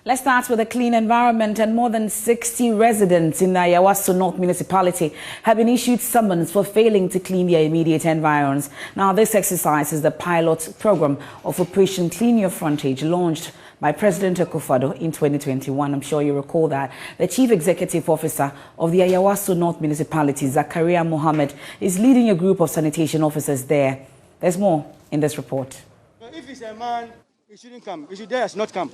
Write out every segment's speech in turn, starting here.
Let's start with a clean environment, and more than 60 residents in the Ayawaso North municipality have been issued summons for failing to clean their immediate environs. Now, this exercise is the pilot program of Operation Clean Your Frontage, launched by President Akufo-Addo in 2021. I'm sure you recall that. The Chief Executive Officer of the Ayawaso North municipality, Zakaria Mohammed, is leading a group of sanitation officers there. There's more in this report. If it's a man, he shouldn't come. He should dare not come.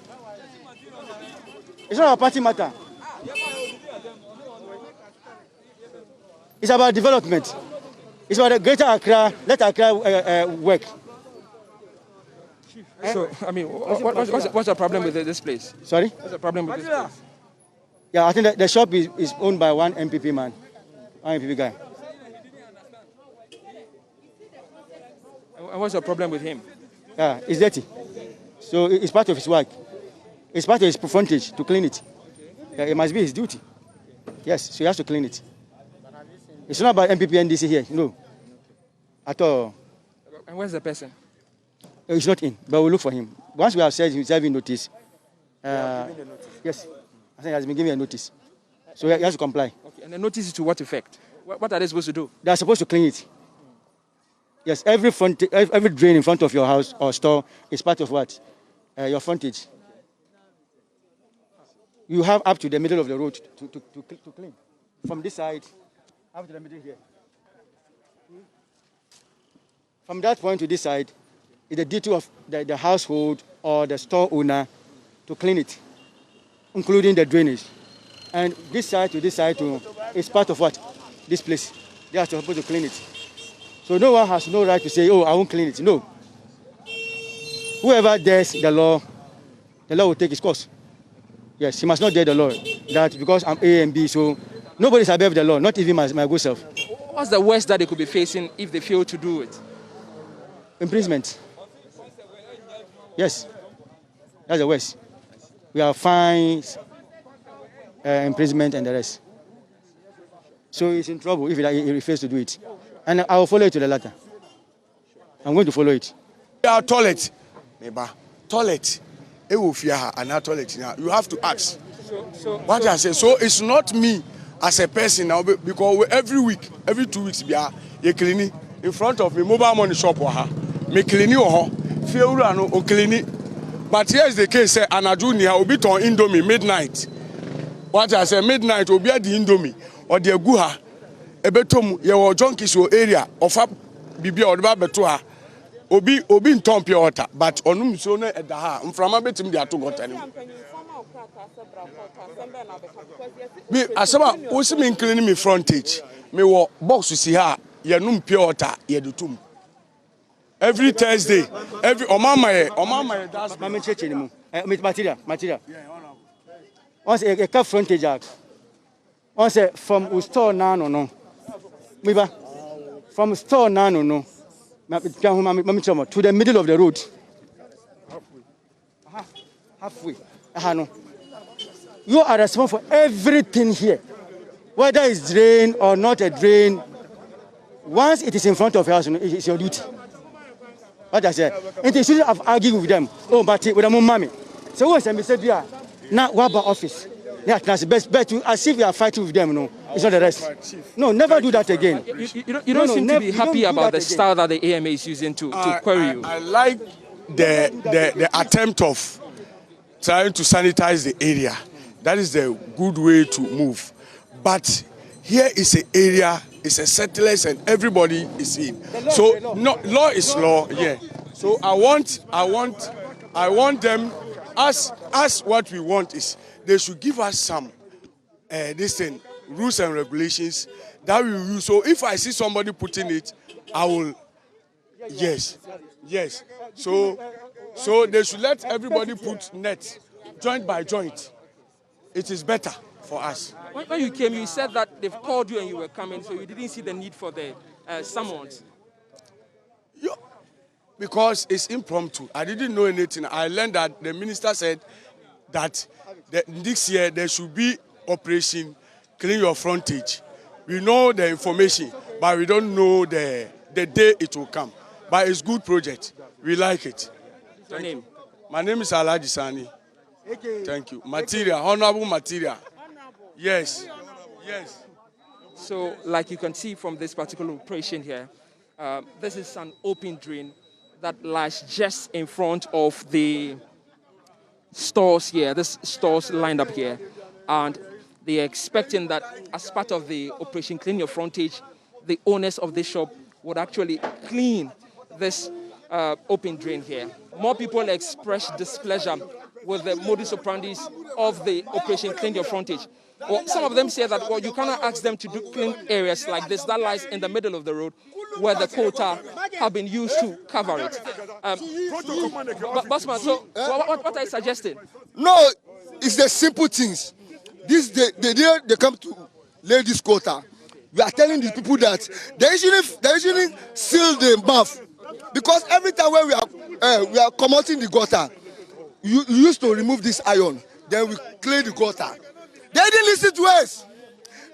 It's not a party matter. It's about development. It's about a greater Accra. Let Accra work. So, I mean, what's the problem with this place? Sorry? What's the problem with this place? Yeah, I think that the shop is owned by one MPP man, one MPP guy. And what's the problem with him? Yeah, it's dirty. So it's part of his work. It's part of his frontage to clean it. Yeah, it must be his duty. Yes, so he has to clean it. It's not about MPP and DC here, no. At all. And where's the person? He's not in, but we'll look for him. Once we have said he's having notice. Yes, I think he has been given a notice. So he has to comply. Okay. And the notice is to what effect? What are they supposed to do? They are supposed to clean it. Yes, every drain in front of your house or store is part of what? Your frontage. You have up to the middle of the road to clean. From this side, up to the middle here. From that point to this side, is the duty of the household or the store owner to clean it, including the drainage. And this side to this side is part of what? This place. They are supposed to clean it. So no one has no right to say, oh, I won't clean it. No. Whoever dares the law will take its course. Yes, he must not dare the law. That because I'm A and B, so nobody's above the law, not even my good self. What's the worst that they could be facing if they fail to do it? Imprisonment. Yes, that's the worst. We have fines, imprisonment, and the rest. So he's in trouble if he refuses to do it. And I will follow it to the letter. I'm going to follow it. Our toilet, neighbor, toilet. You have to ask. What I say. So it's not me as a person now, because every week, every 2 weeks, you clean in front of me. Mobile money shop, me clean you, clean. But here's the case: Anajunia will be on Indomie midnight. What I say, midnight will be at the Indomie or the Guha. Ebetom, your junkies area of up Bibi or Babetoa. Obi in Tom Pure Water, but on so at the ha, from a bit to got any. Me, as about what's mean cleaning me frontage, me walk box to see her, ye num pure water, ye do tum. Every Thursday, every Omama, that's my church anymore. Material. Once a car frontage act. Once from store no. From store no. To the middle of the road. Halfway. You are responsible for everything here. Whether it's drain or not a drain, once it is in front of your house, it's your duty. What I said. And you shouldn't have argued with them. Oh, but with a mommy. So once I said, yeah, now what about office? Yeah, that's the best bet. As if you are fighting with them, no, it's not the rest. No, never do that again. You don't seem to be happy about the style that the AMA is using to query you. I like the attempt of trying to sanitize the area. That is the good way to move. But here is an area, it's a settlers, and everybody is in. So no, law is law. Yeah. So I want them. As what we want is they should give us some rules and regulations that we use. So if I see somebody putting it, I will. Yes. So they should let everybody put net, joint by joint. It is better for us. When you came, you said that they've called you and you were coming, so you didn't see the need for the summons. Because it's impromptu. I didn't know anything. I learned that the minister said that this year there should be Operation Clean Your Frontage. We know the information, but we don't know the day it will come. But it's a good project. We like it. Your name? My name is Alhaji Sani. Thank you. Material, honorable material. Yes. Yes. So, like you can see from this particular operation here, this is an open drain that lies just in front of the stores here. This stores lined up here, and they are expecting that as part of the operation Clean Your Frontage, the owners of this shop would actually clean this open drain here. More people express displeasure with the modus operandi of the operation Clean Your Frontage. Well, some of them say that, well, you cannot ask them to do clean areas like this that lies in the middle of the road where the quota have been used to cover it. Bossman, so what are you suggesting? No, it's the simple things. This they come to lay this quota. We are telling these people that they shouldn't seal the mouth, because every time when we are commoting the gutter, you used to remove this iron, then we clear the gutter. They didn't listen to us.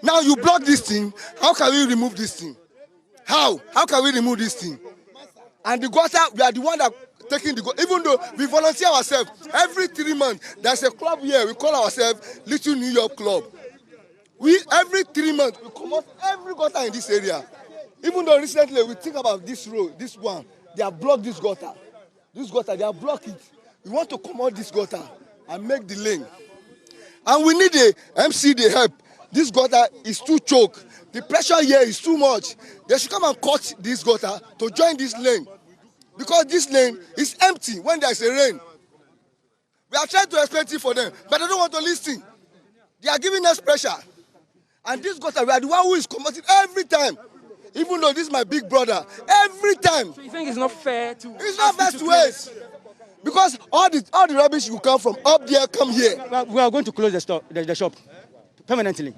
Now you block this thing. How can we remove this thing? How can we remove this thing? And the gutter, we are the one that taking the gutter. Even though we volunteer ourselves every 3 months, there's a club here. We call ourselves Little New York Club. We every 3 months we come out every gutter in this area. Even though recently we think about this road, this one, they have blocked this gutter. This gutter, they have blocked it. We want to come out this gutter and make the lane. And we need the MC the help. This gutter is too choked. The pressure here is too much. They should come and cut this gutter to join this lane, because this lane is empty when there is a rain. We are trying to explain it for them, but they don't want to listen. They are giving us pressure. And this gutter, we are the one who is committed every time. Even though this is my big brother, every time. So you think it's not fair to... It's not fair to us. Because all the rubbish will come from up there, come here. We are going to close the shop permanently.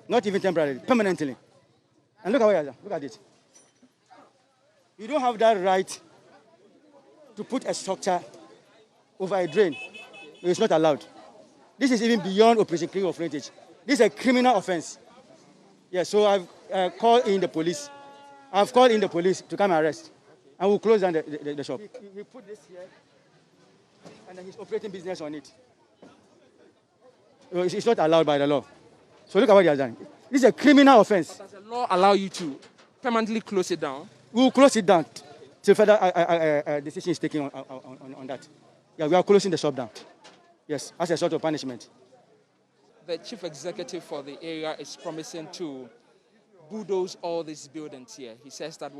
Not even temporarily, permanently. And look at it. You don't have that right to put a structure over a drain. It's not allowed. This is even beyond Operation Clean Your Frontage. This is a criminal offense. Yeah, so I've called in the police. I've called in the police to come and arrest. And we'll close down the shop. He put this here, and then he's operating business on it. It's not allowed by the law. So look at what he has done. This is a criminal offense. Does the law allow you to permanently close it down? We will close it down till further decision is taken on that. Yeah, we are closing the shop down. Yes, as a sort of punishment. The chief executive for the area is promising to bulldoze all these buildings here. He says that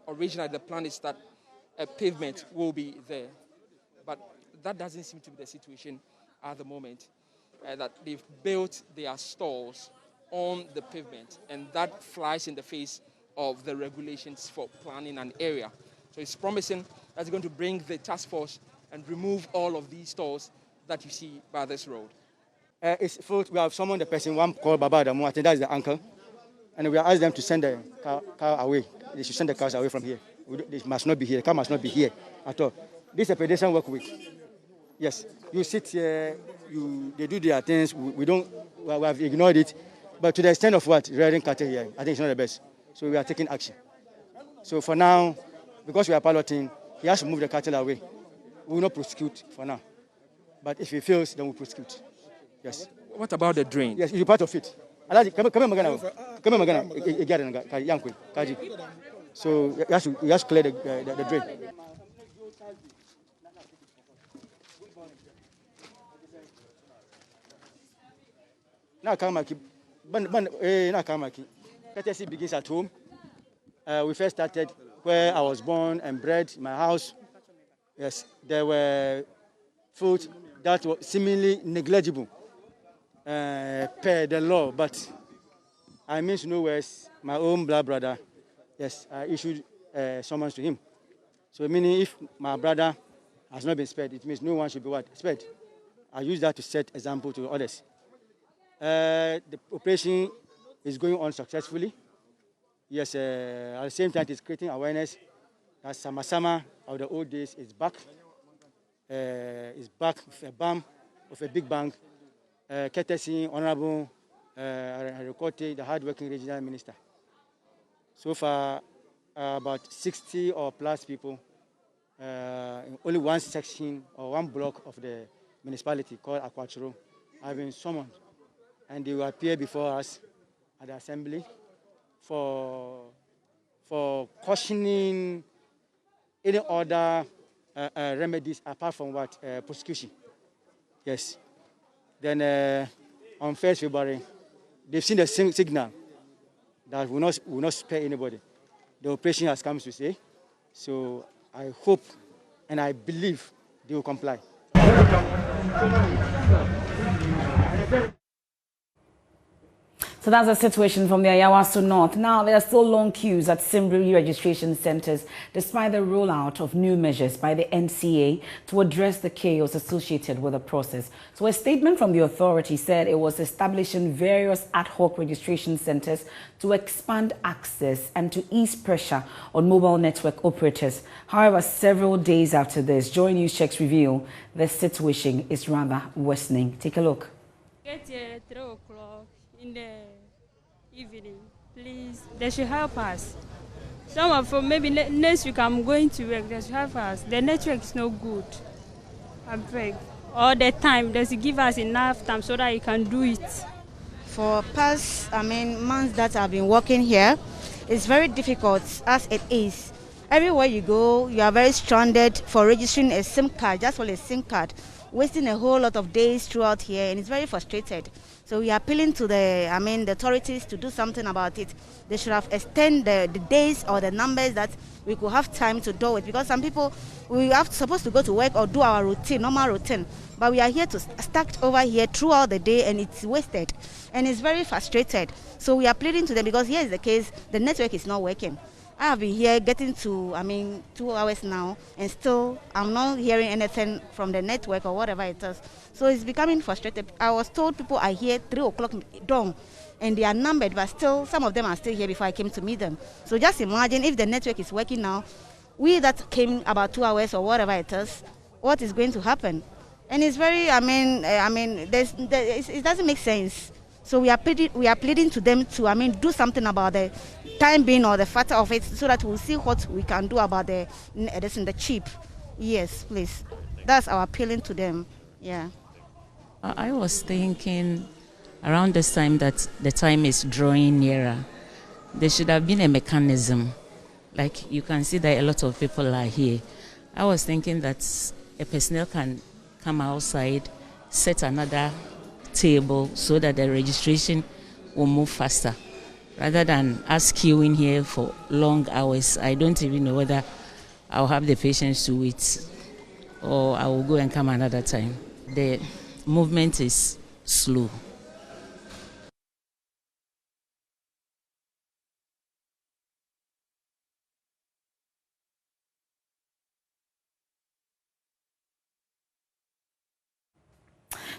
originally the plan is that a pavement will be there. But that doesn't seem to be the situation at the moment. That they've built their stores on the pavement, and that flies in the face of the regulations for planning an area. So it's promising that it's going to bring the task force and remove all of these stores that you see by this road. We have summoned the person, one called Baba Adamu, I think that is the uncle, and we asked them to send the car away. They should send the cars away from here. They must not be here. The car must not be here at all. This is a pedestrian work week. Yes, you sit here, they do their things. We have ignored it. But to the extent of what? Rearing cattle here, I think it's not the best. So we are taking action. So for now, because we are piloting, he has to move the cattle away. We will not prosecute for now. But if he fails, then we'll prosecute. Yes. What about the drain? Yes, it's part of it. So he has to clear the drain. Now, courtesy begins at home. We first started where I was born and bred, my house. Yes, there were food that were seemingly negligible per the law, but I mean to know where's my own blood brother. Yes, I issued summons to him. So meaning if my brother has not been spared, it means no one should be spared. I use that to set example to others. The operation is going on successfully. Yes, at the same time, it's creating awareness that Sama of the old days is back. Is back with a bang, with a big bang. Courtesy, Honorable Rekote, the hard-working regional minister. So far, about 60 or plus people in only one section or one block of the municipality called Aquachuro have been summoned, and they will appear before us at the assembly for cautioning any other remedies apart from what prosecution. Yes. Then on 1st February, they've seen the signal that we will not spare anybody. The operation has come to say. So I hope and I believe they will comply. So that's the situation from the Ayawaso North. Now, there are still long queues at Simbri registration centers despite the rollout of new measures by the NCA to address the chaos associated with the process. So a statement from the authority said it was establishing various ad hoc registration centers to expand access and to ease pressure on mobile network operators. However, several days after this, JoyNews checks reveal the situation is rather worsening. Take a look. Get here 3 o'clock in the evening, please. They should help us. Someone for maybe next week I'm going to work. They should help us. The network is no good. I beg. All the time, they should give us enough time so that you can do it. For past, months that I've been working here, it's very difficult as it is. Everywhere you go, you are very stranded for registering a SIM card, just for a SIM card, wasting a whole lot of days throughout here, and it's very frustrated. So we are appealing to the authorities to do something about it. They should have extended the days or the numbers that we could have time to do it, because some people, we are supposed to go to work or do our routine, normal routine, but we are here to stuck over here throughout the day, and it's wasted, and it's very frustrated. So we are pleading to them, because here is the case, the network is not working. I have been here getting to, 2 hours now, and still I'm not hearing anything from the network or whatever it is. So it's becoming frustrated. I was told people are here 3 o'clock dawn, and they are numbered, but still, some of them are still here before I came to meet them. So just imagine if the network is working now, we that came about 2 hours or whatever it is, what is going to happen? And it's very, it doesn't make sense. So we are pleading to them to, do something about the time being or the factor of it, so that we'll see what we can do about the chip. Yes, please. That's our appealing to them. Yeah. I was thinking around this time that the time is drawing nearer. There should have been a mechanism. Like you can see that a lot of people are here. I was thinking that a personnel can come outside, set another table so that the registration will move faster, rather than us queuing here for long hours. I don't even know whether I'll have the patience to wait or I will go and come another time. The movement is slow.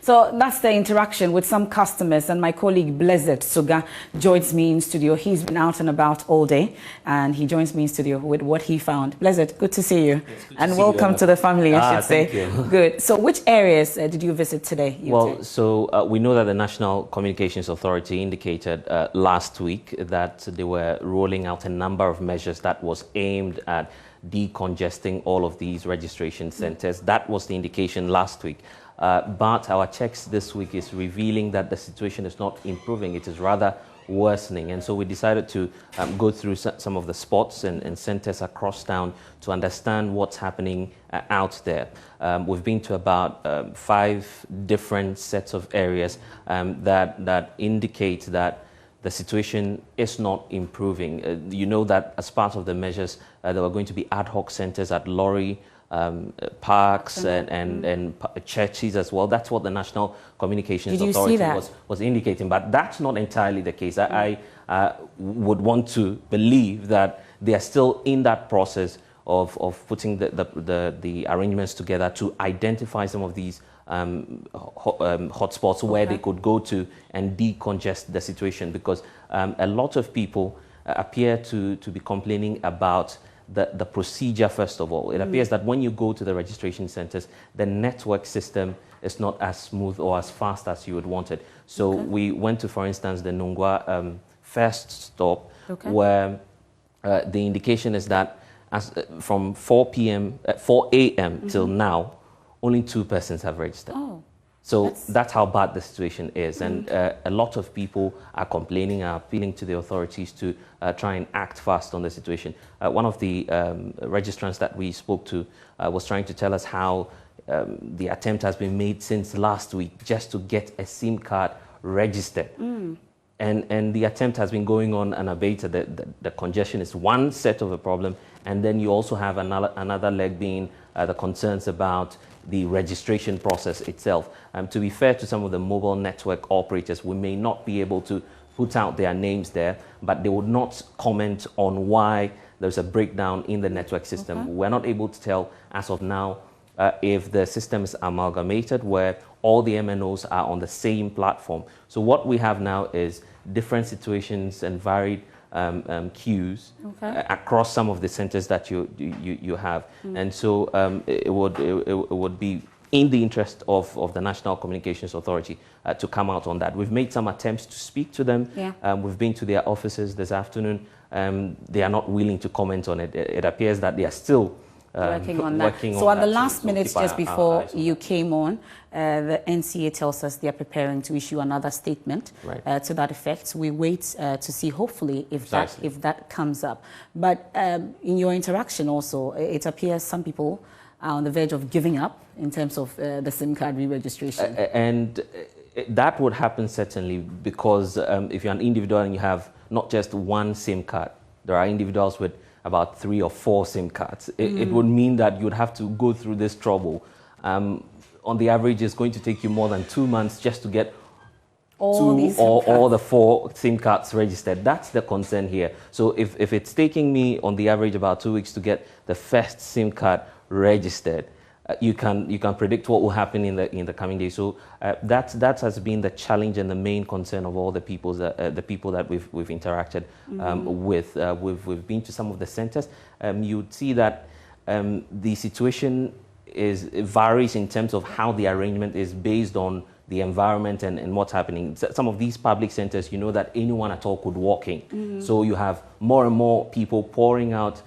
So that's the interaction with some customers, and my colleague Blessed Suga joins me in studio. He's been out and about all day, and he joins me in studio with what he found. Blessed, good to see you, and welcome to the family, I should say. Thank you. Good. So which areas did you visit today? We know that the National Communications Authority indicated last week that they were rolling out a number of measures that was aimed at decongesting all of these registration centers. That was the indication last week. But our checks this week is revealing that the situation is not improving. It is rather worsening. And so we decided to go through some of the spots and centers across town to understand what's happening out there. We've been to about 5 different sets of areas that indicate that the situation is not improving. You know that as part of the measures, there were going to be ad hoc centers at Lorry, parks and churches as well. That's what the National Communications Authority was indicating, but that's not entirely the case. I would want to believe that they are still in that process of putting the arrangements together to identify some of these hotspots where they could go to and decongest the situation, because a lot of people appear to be complaining about the procedure. First of all, it appears that when you go to the registration centers, the network system is not as smooth or as fast as you would want it. So we went to, for instance, the Nungwa first stop, where the indication is that from 4 a.m. till now, only 2 persons have registered. Oh. So that's how bad the situation is. And a lot of people are complaining, are appealing to the authorities to try and act fast on the situation. One of the registrants that we spoke to was trying to tell us how the attempt has been made since last week just to get a SIM card registered. And the attempt has been going on unabated. The congestion is one set of a problem. And then you also have another leg being the concerns about the registration process itself. To be fair to some of the mobile network operators, we may not be able to put out their names there, but they would not comment on why there's a breakdown in the network system. We're not able to tell as of now if the system is amalgamated where all the MNOs are on the same platform. So what we have now is different situations and varied queues across some of the centers that you have. And so it would be in the interest of the National Communications Authority to come out on that. We've made some attempts to speak to them. We've been to their offices this afternoon. They are not willing to comment on it. It appears that they are still working on that. So at the last minutes, just before you came on, the NCA tells us they are preparing to issue another statement to that effect. We wait to see, hopefully, if that comes up. But in your interaction also, it appears some people are on the verge of giving up in terms of the SIM card re-registration. And that would happen certainly because if you're an individual and you have not just one SIM card, there are individuals with about 3 or 4 SIM cards. It would mean that you'd have to go through this trouble. On the average, it's going to take you more than 2 months just to get all the 4 SIM cards registered. That's the concern here. So if it's taking me on the average about 2 weeks to get the first SIM card registered, you can predict what will happen in the coming days. So that has been the challenge and the main concern of all the people that we've interacted with. We've been to some of the centers. You'd see that the situation varies in terms of how the arrangement is based on the environment and what's happening. Some of these public centers, you know that anyone at all could walk in. So you have more and more people pouring out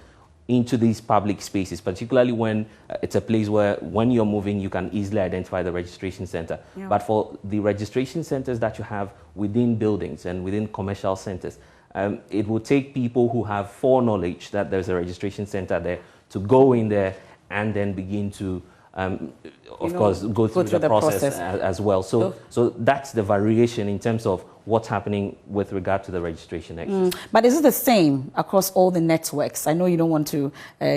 into these public spaces, particularly when it's a place where when you're moving, you can easily identify the registration center. But for the registration centers that you have within buildings and within commercial centers, it will take people who have foreknowledge that there's a registration center there to go in there and then begin to of course, go through the process as well. So that's the variation in terms of what's happening with regard to the registration exercise. But is it the same across all the networks? I know you don't want to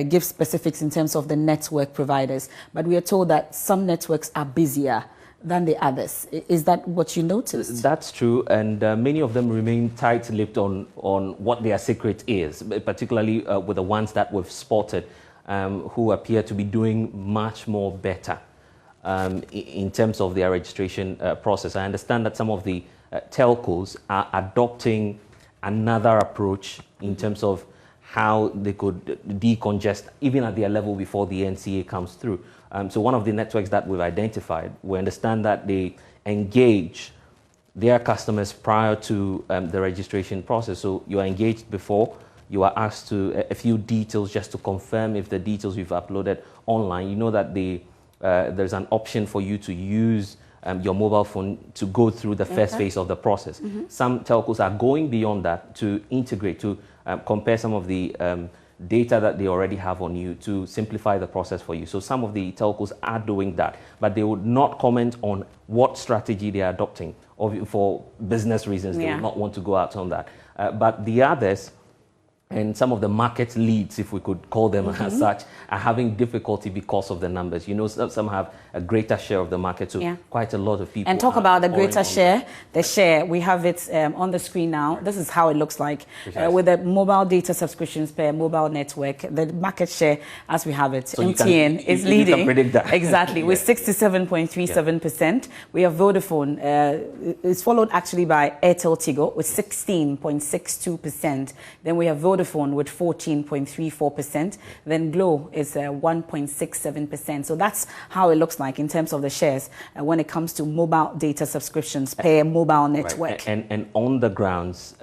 give specifics in terms of the network providers, but we are told that some networks are busier than the others. Is that what you noticed? That's true, and many of them remain tight-lipped on what their secret is, particularly with the ones that we've spotted, who appear to be doing much more better in terms of their registration process. I understand that some of the telcos are adopting another approach in terms of how they could decongest even at their level before the NCA comes through. So one of the networks that we've identified, we understand that they engage their customers prior to the registration process. So you are engaged before, you are asked to a few details just to confirm if the details you've uploaded online. You know that there's an option for you to use your mobile phone to go through the first phase of the process. Some telcos are going beyond that to integrate, to compare some of the data that they already have on you to simplify the process for you. So some of the telcos are doing that, but they would not comment on what strategy they are adopting, or for business reasons, they would not want to go out on that. But the others, and some of the market leads, if we could call them as such, are having difficulty because of the numbers. You know, some have a greater share of the market, so quite a lot of people. And talk about the greater share. The share, we have it on the screen now. This is how it looks like with the mobile data subscriptions per mobile network. The market share, as we have it, so MTN is leading. You can predict that. Exactly, with 67.37%. We have Vodafone. It's followed actually by Airtel Tigo with 16.62%. Then we have Vodafone with 14.34%. Then Glow is 1.67%. So that's how it looks like in terms of the shares when it comes to mobile data subscriptions per mobile network. And on the grounds,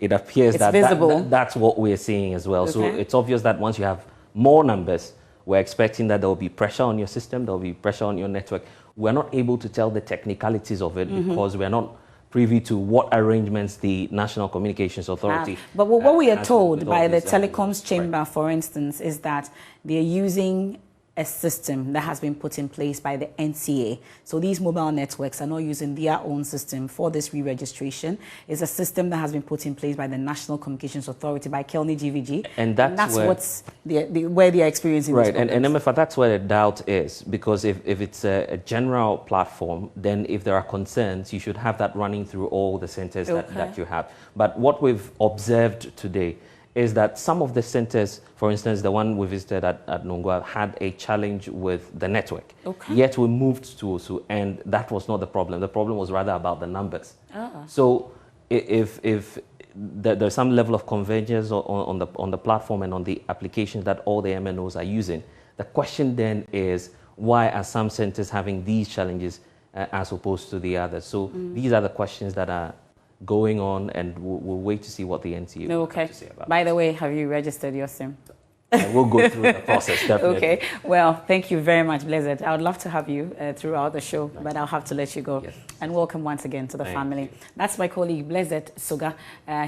it appears it's visible. That's what we're seeing as well. So it's obvious that once you have more numbers We're expecting that there will be pressure on your system, there will be pressure on your network. We're not able to tell the technicalities of it because we're not privy to what arrangements the National Communications Authority. But what we are told by the these, telecoms chamber, right. for instance, is that they're using a system that has been put in place by the NCA. So these mobile networks are not using their own system for this re-registration. It's a system that has been put in place by the National Communications Authority, by Kelny GVG. And that's where, what's where they are experiencing right. this. And MFA, that's where the doubt is, because if it's a general platform, then if there are concerns, you should have that running through all the centers that you have. But what we've observed today is that some of the centers, for instance, the one we visited at Nongwa, had a challenge with the network. Yet we moved to Osu, and that was not the problem. The problem was rather about the numbers. So if there's some level of convergence on the platform and on the applications that all the MNOs are using, the question then is, why are some centers having these challenges as opposed to the others? So these are the questions that are going on, and we'll wait to see what the NCA will have to say about it. By the way, have you registered your SIM? We'll go through the process, definitely. Okay. Well, thank you very much, Blizzard. I would love to have you throughout the show, but I'll have to let you go. Yes. And welcome once again to the family. That's my colleague, Blizzard Suga.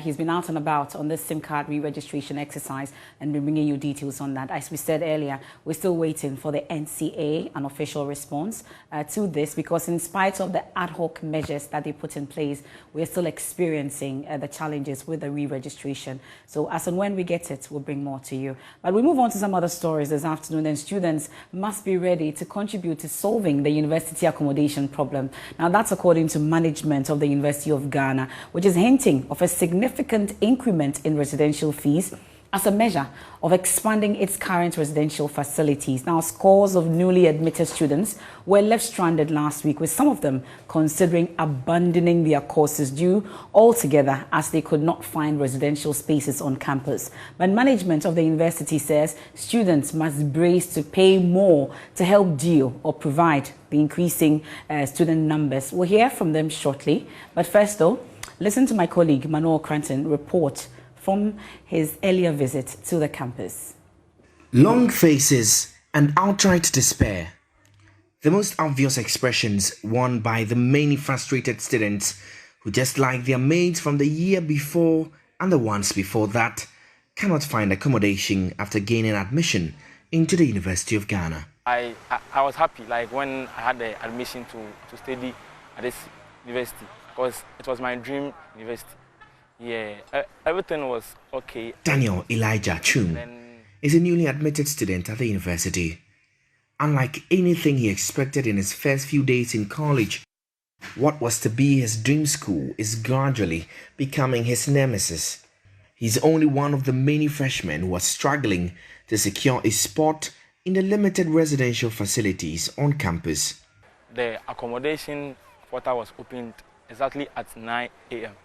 He's been out and about on this SIM card re-registration exercise and been bringing you details on that. As we said earlier, we're still waiting for the NCA, an official response to this, because in spite of the ad hoc measures that they put in place, we're still experiencing the challenges with the re-registration. So as and when we get it, we'll bring more to you. But we move on to some other stories this afternoon, and students must be ready to contribute to solving the university accommodation problem. Now, that's according to management of the University of Ghana, which is hinting of a significant increment in residential fees as a measure of expanding its current residential facilities. Now, scores of newly admitted students were left stranded last week, with some of them considering abandoning their courses due altogether as they could not find residential spaces on campus. But management of the university says students must brace to pay more to help deal or provide the increasing student numbers. We'll hear from them shortly. But first, though, listen to my colleague Manuel Cranton report from his earlier visit to the campus. Long faces and outright despair. The most obvious expressions worn by the many frustrated students who, just like their mates from the year before and the ones before that, cannot find accommodation after gaining admission into the University of Ghana. I was happy, like when I had the admission to study at this university, because it was my dream university. Yeah, everything was okay. Daniel Elijah Chum is a newly admitted student at the university. Unlike anything he expected in his first few days in college, what was to be his dream school is gradually becoming his nemesis. He's only one of the many freshmen who are struggling to secure a spot in the limited residential facilities on campus. The accommodation portal was opened exactly at 9 a.m.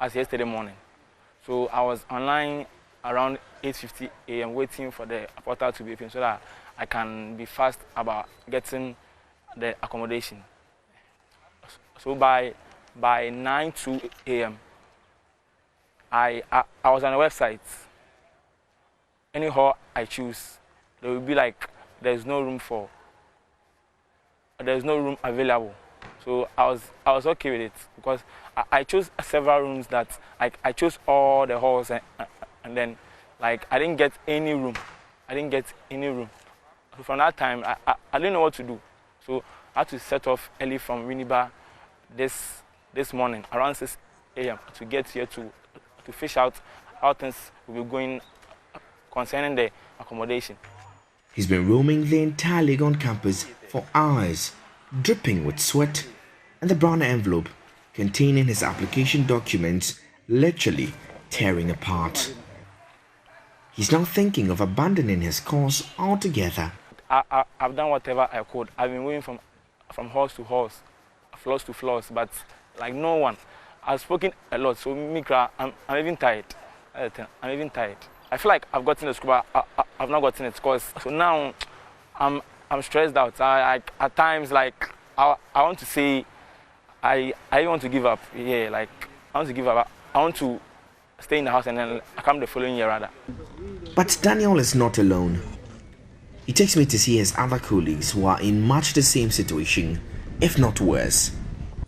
as yesterday morning. So I was online around 8:50 a.m. waiting for the portal to be open so that I can be fast about getting the accommodation. So by 9:02 a.m. I was on the website. Any hall I choose, there will be like there's no room available. So I was okay with it because I chose several rooms that I chose all the halls and then like I didn't get any room. So from that time I didn't know what to do. So I had to set off early from Winneba this morning around 6 a.m. to get here to fish out how things will be going concerning the accommodation. He's been roaming the entire Legon campus for hours, dripping with sweat, and the brown envelope containing his application documents literally tearing apart. He's now thinking of abandoning his course altogether. I've done whatever I could. I've been moving from halls to halls, floors to floors, but like no one. I've spoken a lot, so Mikra, I'm even tired. I'm even tired. I feel like I've gotten the school, but I've not gotten it. So now I'm stressed out. At times, like I want to say, I want to give up. Yeah, like I want to give up. I want to stay in the house and then come the following year rather. But Daniel is not alone. He takes me to see his other colleagues who are in much the same situation, if not worse.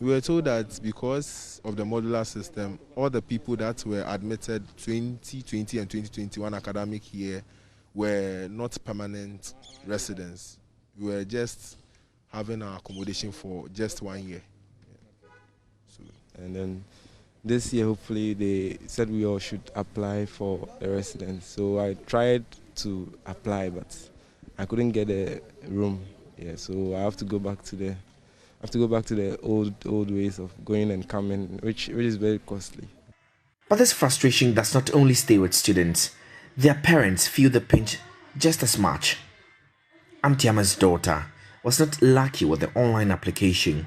We were told that because of the modular system, all the people that were admitted 2020 and 2021 academic year were not permanent residents. We were just having our accommodation for just 1 year. So, and then this year, hopefully, they said we all should apply for a residence. So I tried to apply, but I couldn't get a room. Yeah, so I have to go back to the old ways of going and coming, which is very costly. But this frustration does not only stay with students. Their parents feel the pinch just as much. Antiama's daughter was not lucky with the online application.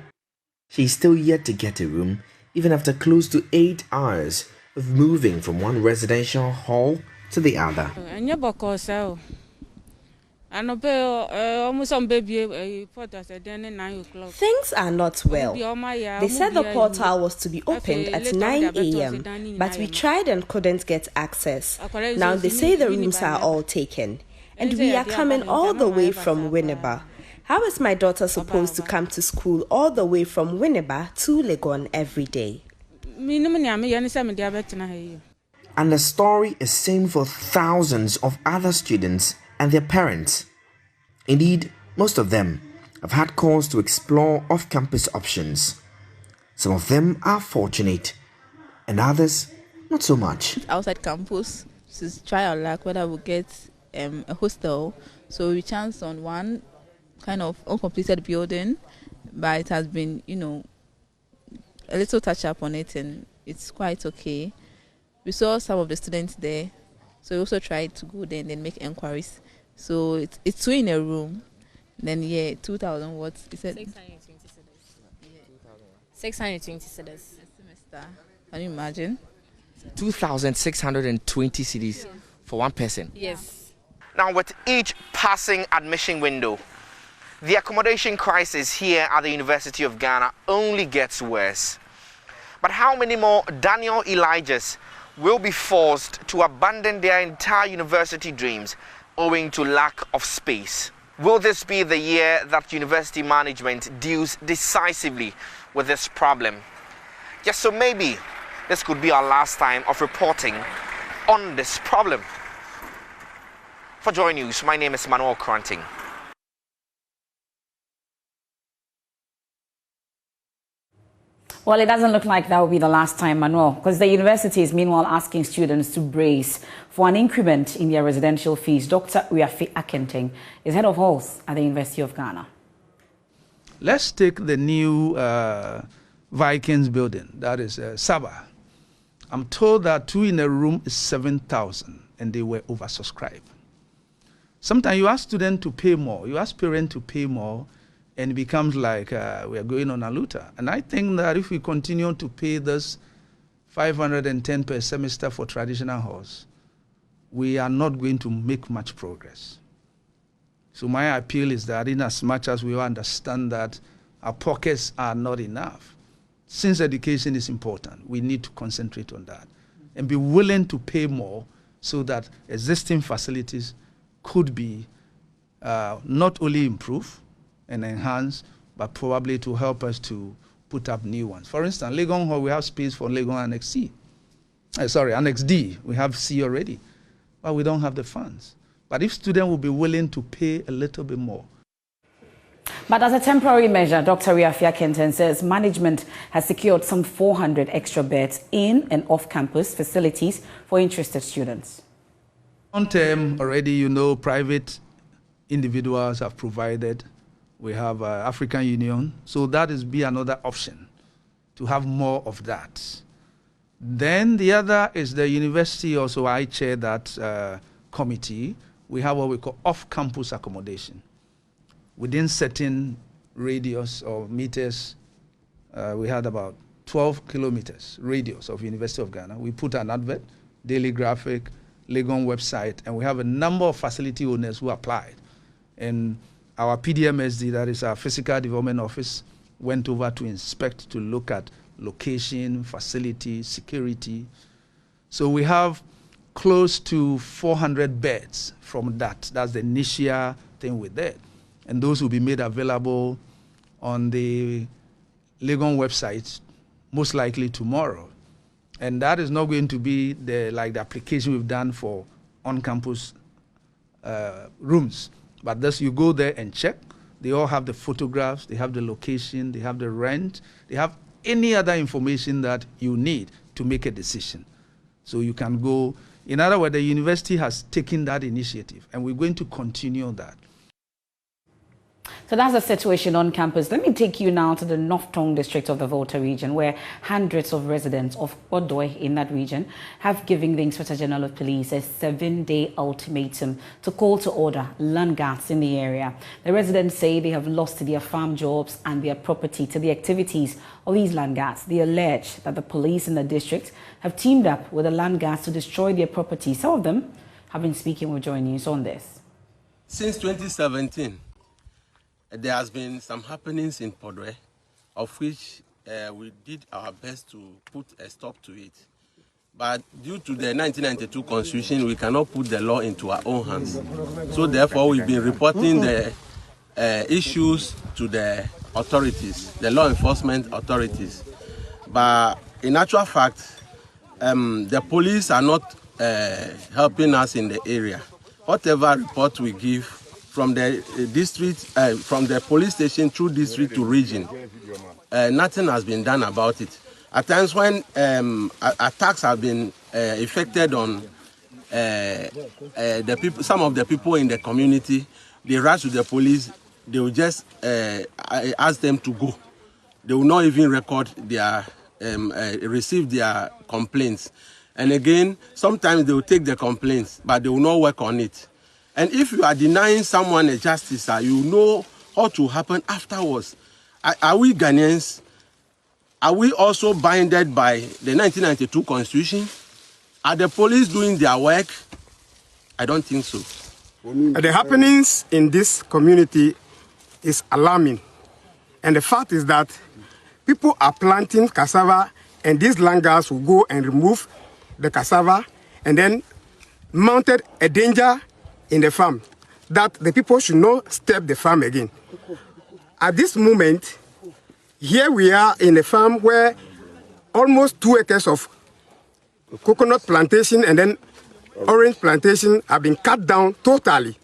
She is still yet to get a room, even after close to 8 hours of moving from one residential hall to the other. Things are not well. They said the portal was to be opened at 9 a.m., but we tried and couldn't get access. Now they say the rooms are all taken, and we are coming all the way from Winneba. How is my daughter supposed to come to school all the way from Winneba to Legon every day? And the story is same for thousands of other students and their parents. Indeed, most of them have had cause to explore off-campus options. Some of them are fortunate, and others not so much. Outside campus, to try our luck whether we'll get a hostel. So we chanced on one kind of uncompleted building, but it has been, a little touch up on it, and it's quite okay. We saw some of the students there, so we also tried to go there and then make inquiries. So it's 2 in a room. Then 2,000 watts. He said 620 cedis. Semester. Can you imagine? 2,620 cedis for one person. Yes. Now, with each passing admission window, the accommodation crisis here at the University of Ghana only gets worse. But how many more Daniel Elijahs will be forced to abandon their entire university dreams owing to lack of space? Will this be the year that university management deals decisively with this problem? Yes, so maybe this could be our last time of reporting on this problem. For JoyNews, my name is Manuel Cranting. Well, it doesn't look like that will be the last time, Manuel, because the university is meanwhile asking students to brace for an increment in their residential fees. Dr. Uyafi Akenting is head of halls at the University of Ghana. Let's take the new Vikings building, that is Saba. I'm told that 2 in a room is 7,000 and they were oversubscribed. Sometimes you ask students to pay more, you ask parents to pay more, and it becomes like we are going on a looter. And I think that if we continue to pay this 510 per semester for traditional halls, we are not going to make much progress. So my appeal is that in as much as we understand that our pockets are not enough, since education is important, we need to concentrate on that and be willing to pay more so that existing facilities could be not only improved and enhanced, but probably to help us to put up new ones. For instance, Legon Hall, we have space for Legon Annex C. Annex D, we have C already, but we don't have the funds. But if students will be willing to pay a little bit more. But as a temporary measure, Dr. Uyafi Akenting says management has secured some 400 extra beds in and off-campus facilities for interested students. On term, already, private individuals have provided. We have African Union, so that is be another option to have more of that. Then the other is the university. Also, I chair that committee. We have what we call off-campus accommodation. Within certain radius or meters, we had about 12 kilometers radius of University of Ghana. We put an advert, Daily Graphic, Legon website, and we have a number of facility owners who applied. And our PDMSD, that is our Physical Development Office, went over to inspect, to look at location, facility, security. So we have close to 400 beds from that. That's the initial thing with that. And those will be made available on the Legon website, most likely tomorrow. And that is not going to be the application we've done for on-campus rooms. But this, you go there and check. They all have the photographs, they have the location, they have the rent, they have any other information that you need to make a decision. So you can go. In other words, the university has taken that initiative, and we're going to continue that. So that's the situation on campus. Let me take you now to the North Tongue district of the Volta region, where hundreds of residents of Odoi in that region have given the Inspector General of Police a 7-day ultimatum to call to order land guards in the area. The residents say they have lost their farm jobs and their property to the activities of these land guards. They allege that the police in the district have teamed up with the land guards to destroy their property. Some of them have been speaking with JoyNews on this. Since 2017, there has been some happenings in Podwe, of which we did our best to put a stop to it. But due to the 1992 Constitution, we cannot put the law into our own hands. So therefore, we've been reporting the issues to the authorities, the law enforcement authorities. But in actual fact, the police are not helping us in the area. Whatever report we give from the district, from the police station through district to region, nothing has been done about it. At times when attacks have been effected on the people, some of the people in the community, they rush to the police. They will just ask them to go. They will not even record their, receive their complaints. And again, sometimes they will take the complaints, but they will not work on it. And if you are denying someone a justice, you know what will happen afterwards. Are we Ghanaians? Are we also binded by the 1992 Constitution? Are the police doing their work? I don't think so. The happenings in this community is alarming. And the fact is that people are planting cassava, and these land guards will go and remove the cassava and then mounted a danger in the farm that the people should not step the farm again. At this moment, here we are in a farm where almost 2 acres of coconut plantation and then orange plantation have been cut down totally.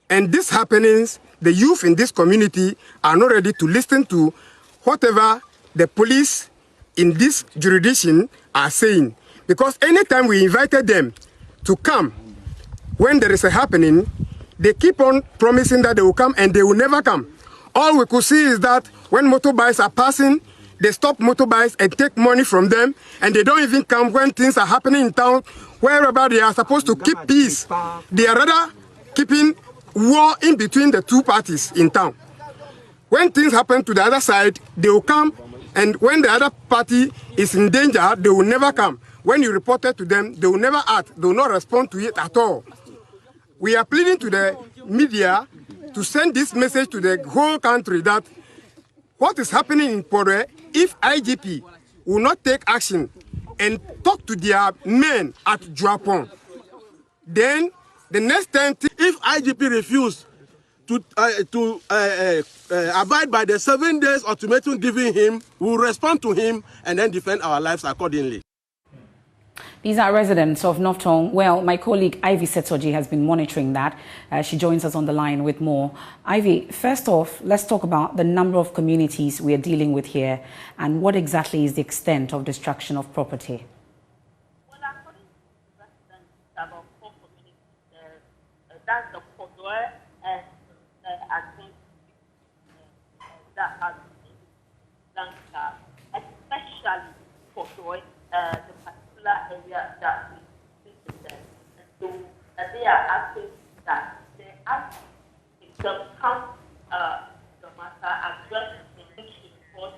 And these happenings, the youth in this community are not ready to listen to whatever the police in this jurisdiction are saying. Because anytime we invited them to come, when there is a happening, they keep on promising that they will come and they will never come. All we could see is that when motorbikes are passing, they stop motorbikes and take money from them, and they don't even come when things are happening in town, wherever they are supposed to keep peace. They are rather keeping war in between the two parties in town. When things happen to the other side, they will come, and when the other party is in danger, they will never come. When you report it to them, they will never act, they will not respond to it at all. We are pleading to the media to send this message to the whole country that what is happening in Podwe, if IGP will not take action and talk to their men at Juapon, then the next time, if IGP refuses to abide by the 7 days ultimatum given him, we will respond to him and then defend our lives accordingly. These are residents of North Tongue. Well, my colleague Ivy Setoji has been monitoring that. She joins us on the line with more. Ivy, first off, let's talk about the number of communities we are dealing with here and what exactly is the extent of destruction of property. Well, according to the residents, about 4 communities, that's the Podwe and Advent that has Lanka, especially Podwe, the area that we visit them. And so they are asking that they ask if they come the matter address the report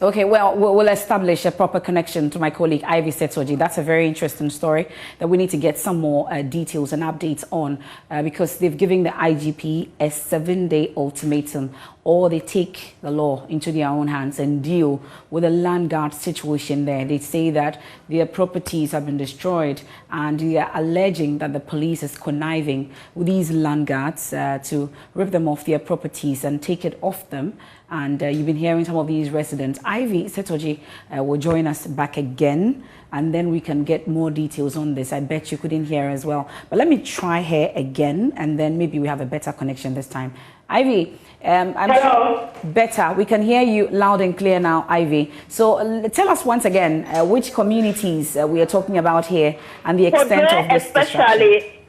Okay, well, we'll establish a proper connection to my colleague Ivy Setoji. That's a very interesting story that we need to get some more details and updates on because they've given the IGP a 7-day ultimatum, or they take the law into their own hands and deal with the land guard situation there. They say that their properties have been destroyed and they are alleging that the police is conniving with these land guards to rip them off their properties and take it off them. And you've been hearing some of these residents. Ivy Setoji will join us back again, and then we can get more details on this. I bet you couldn't hear as well. But let me try her again, and then maybe we have a better connection this time. Ivy, hello. Better. We can hear you loud and clear now, Ivy. So tell us once again which communities we are talking about here and the extent of this especially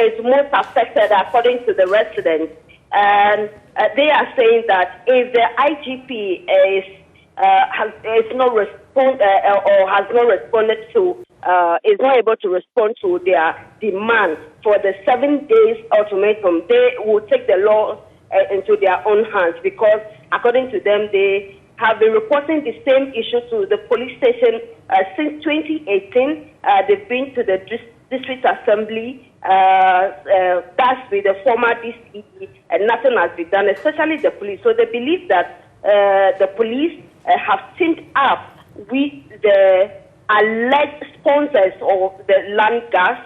is most affected according to the residents. And they are saying that if the IGP is not respond or has not responded to, is not able to respond to their demand for the 7 days ultimatum, they will take the law into their own hands, because according to them, they have been reporting the same issue to the police station since 2018. They've been to the district assembly. That's with the former DCE, and nothing has been done, especially the police. So they believe that the police have teamed up with the alleged sponsors of the land gas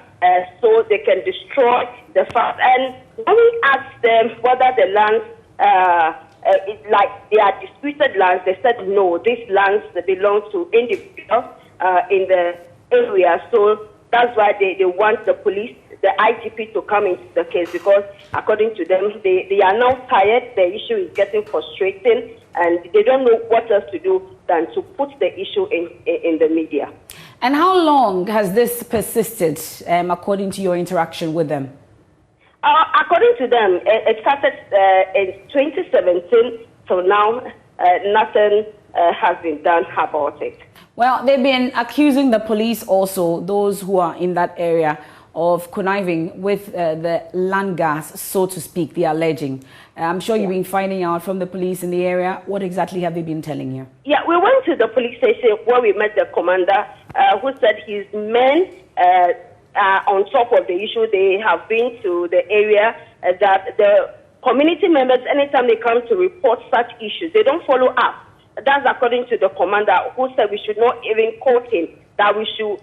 so they can destroy the farm. And when we asked them whether the lands, like they are disputed lands, they said no, these lands belong to individuals in the area. So that's why they want the police, the IGP, to come into the case, because according to them, they are now tired. The issue is getting frustrating, and they don't know what else to do than to put the issue in the media. And how long has this persisted, according to your interaction with them? According to them, it started in 2017, so now nothing has been done about it. Well, they've been accusing the police also, those who are in that area, of conniving with the land gas, so to speak, they are alleging. I'm sure you've been finding out from the police in the area. What exactly have they been telling you? Yeah, we went to the police station where we met the commander, who said his men are on top of the issue. They have been to the area, that the community members, anytime they come to report such issues, they don't follow up. That's according to the commander, who said we should not even quote him, that we should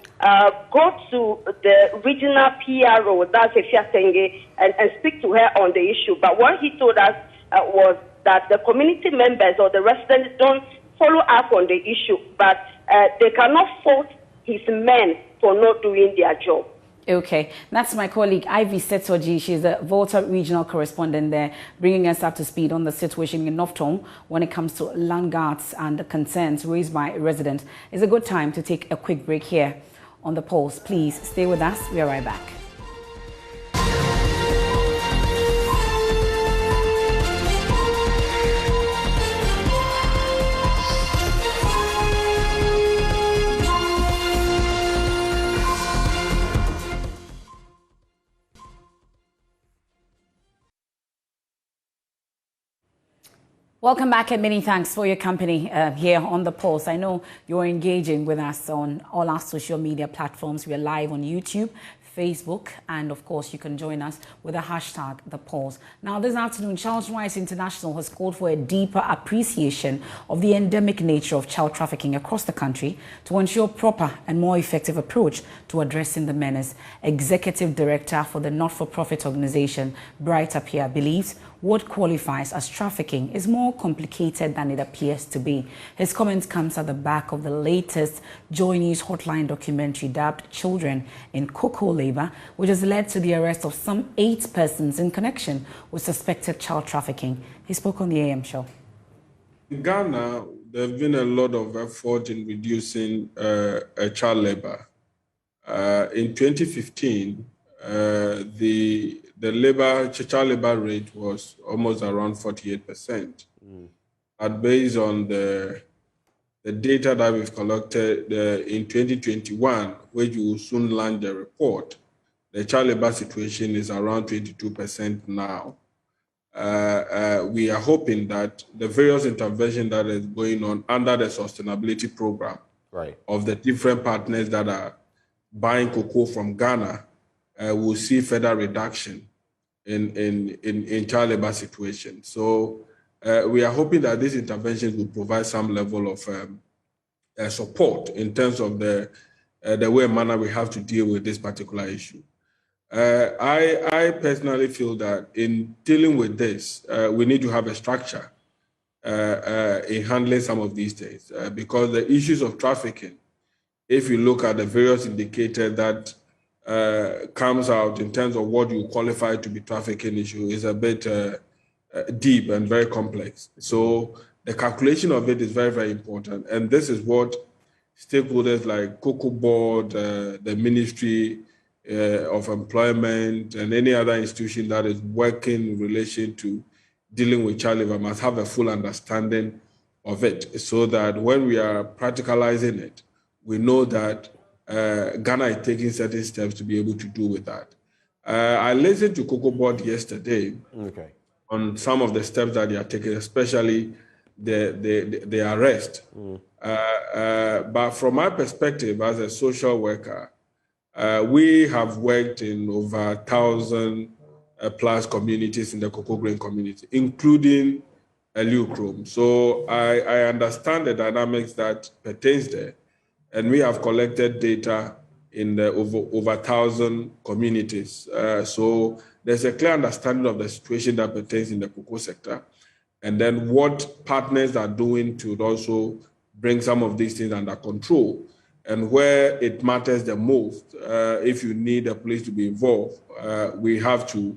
go to the regional PRO, that's Efiatenge, and speak to her on the issue. But what he told us was that the community members or the residents don't follow up on the issue, but they cannot fault his men for not doing their job. Okay, that's my colleague Ivy Setoji. She's the Volta regional correspondent there, bringing us up to speed on the situation in North Tom when it comes to land guards and the concerns raised by residents. It's a good time to take a quick break here on The Pulse. Please stay with us. We are right back. Welcome back, and many thanks for your company here on The Pulse. I know you're engaging with us on all our social media platforms. We are live on YouTube, Facebook, and of course you can join us with the hashtag The Pulse. Now this afternoon, Child Rights International has called for a deeper appreciation of the endemic nature of child trafficking across the country to ensure proper and more effective approach to addressing the menace. Executive Director for the not-for-profit organization, Bright Appear, believes what qualifies as trafficking is more complicated than it appears to be. His comments comes at the back of the latest JoyNews hotline documentary dubbed Children in Cocoa Labor, which has led to the arrest of some 8 persons in connection with suspected child trafficking. He spoke on the AM show. In Ghana, there have been a lot of effort in reducing child labor. In 2015, the child labor rate was almost around 48%. But based on the data that we've collected in 2021, which we will soon launch the report, the child labor situation is around 22% now. we are hoping that the various interventions that is going on under the sustainability program of the different partners that are buying cocoa from Ghana will see further reduction in child labor situation. So we are hoping that these interventions will provide some level of support in terms of the way and manner we have to deal with this particular issue. I personally feel that in dealing with this, we need to have a structure in handling some of these things because the issues of trafficking, if you look at the various indicators that comes out in terms of what you qualify to be trafficking issue is a bit deep and very complex. So the calculation of it is very, very important. And this is what stakeholders like Cocoa Board, the Ministry of Employment, and any other institution that is working in relation to dealing with child labor must have a full understanding of it so that when we are practicalizing it, we know that Ghana is taking certain steps to be able to do with that. I listened to Cocoa Board yesterday on some of the steps that they are taking, especially the arrest. But from my perspective as a social worker, we have worked in over 1,000 plus communities in the cocoa grain community, including Eliukrom. So I understand the dynamics that pertains there. And we have collected data in the over 1,000 communities. So there's a clear understanding of the situation that pertains in the cocoa sector. And then what partners are doing to also bring some of these things under control. And where it matters the most, if you need a police to be involved, we have to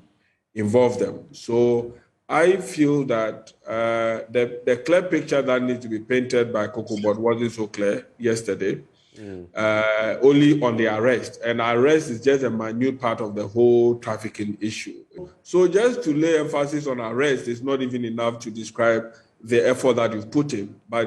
involve them. So I feel that the clear picture that needs to be painted by Cocoa Board wasn't so clear yesterday, only on the arrest. And arrest is just a minute part of the whole trafficking issue. So just to lay emphasis on arrest is not even enough to describe the effort that you've put in, but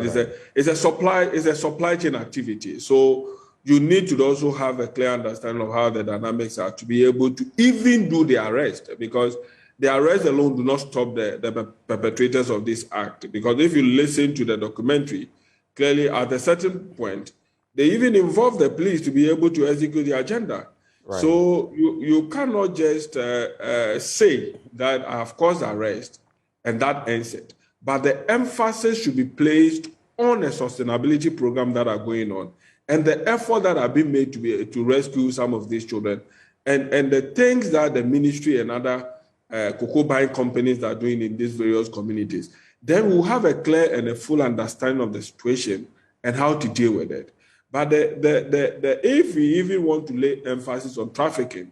it's a supply chain activity. So you need to also have a clear understanding of how the dynamics are to be able to even do the arrest, because the arrest alone do not stop the perpetrators of this act. Because if you listen to the documentary, clearly at a certain point, they even involve the police to be able to execute the agenda. So you cannot just say that I have caused arrest and that ends it. But the emphasis should be placed on a sustainability program that are going on and the effort that are being made to rescue some of these children and the things that the ministry and other cocoa buying companies are doing in these various communities. Then we'll have a clear and a full understanding of the situation and how to deal with it. But if we even want to lay emphasis on trafficking,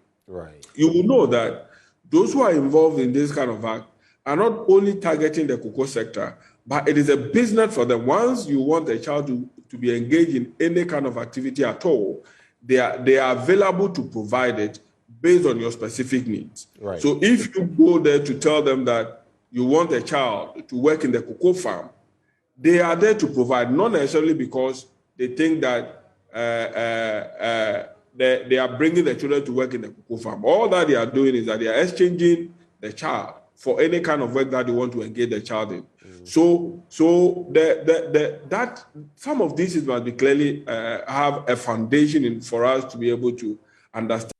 you will know that those who are involved in this kind of act are not only targeting the cocoa sector, but it is a business for them. Once you want a child to be engaged in any kind of activity at all, they are available to provide it based on your specific needs. So if you go there to tell them that you want a child to work in the cocoa farm, they are there to provide, not necessarily because they think that they are bringing the children to work in the cocoa farm. All that they are doing is that they are exchanging the child for any kind of work that they want to engage the child in. So that some of these must be clearly have a foundation for us to be able to understand.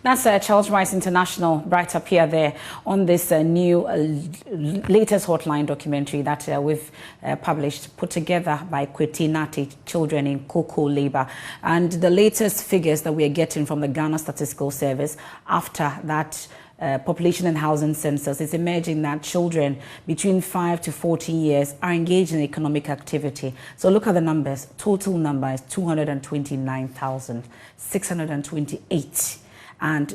That's Charles Rice International right up here there on this new latest hotline documentary that we've published, put together by Kweti Nati, Children in Cocoa Labor. And the latest figures that we are getting from the Ghana Statistical Service after that population and housing census is emerging that children between 5 to 14 years are engaged in economic activity. So look at the numbers. Total number is 229,628. And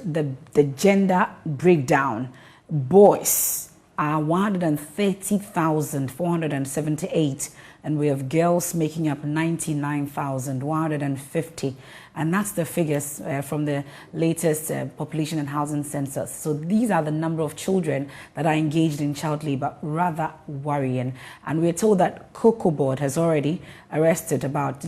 the gender breakdown, boys are 130,478, and we have girls making up 99,150. And that's the figures from the latest population and housing census. So these are the number of children that are engaged in child labor, rather worrying. And we're told that Cocoa Board has already arrested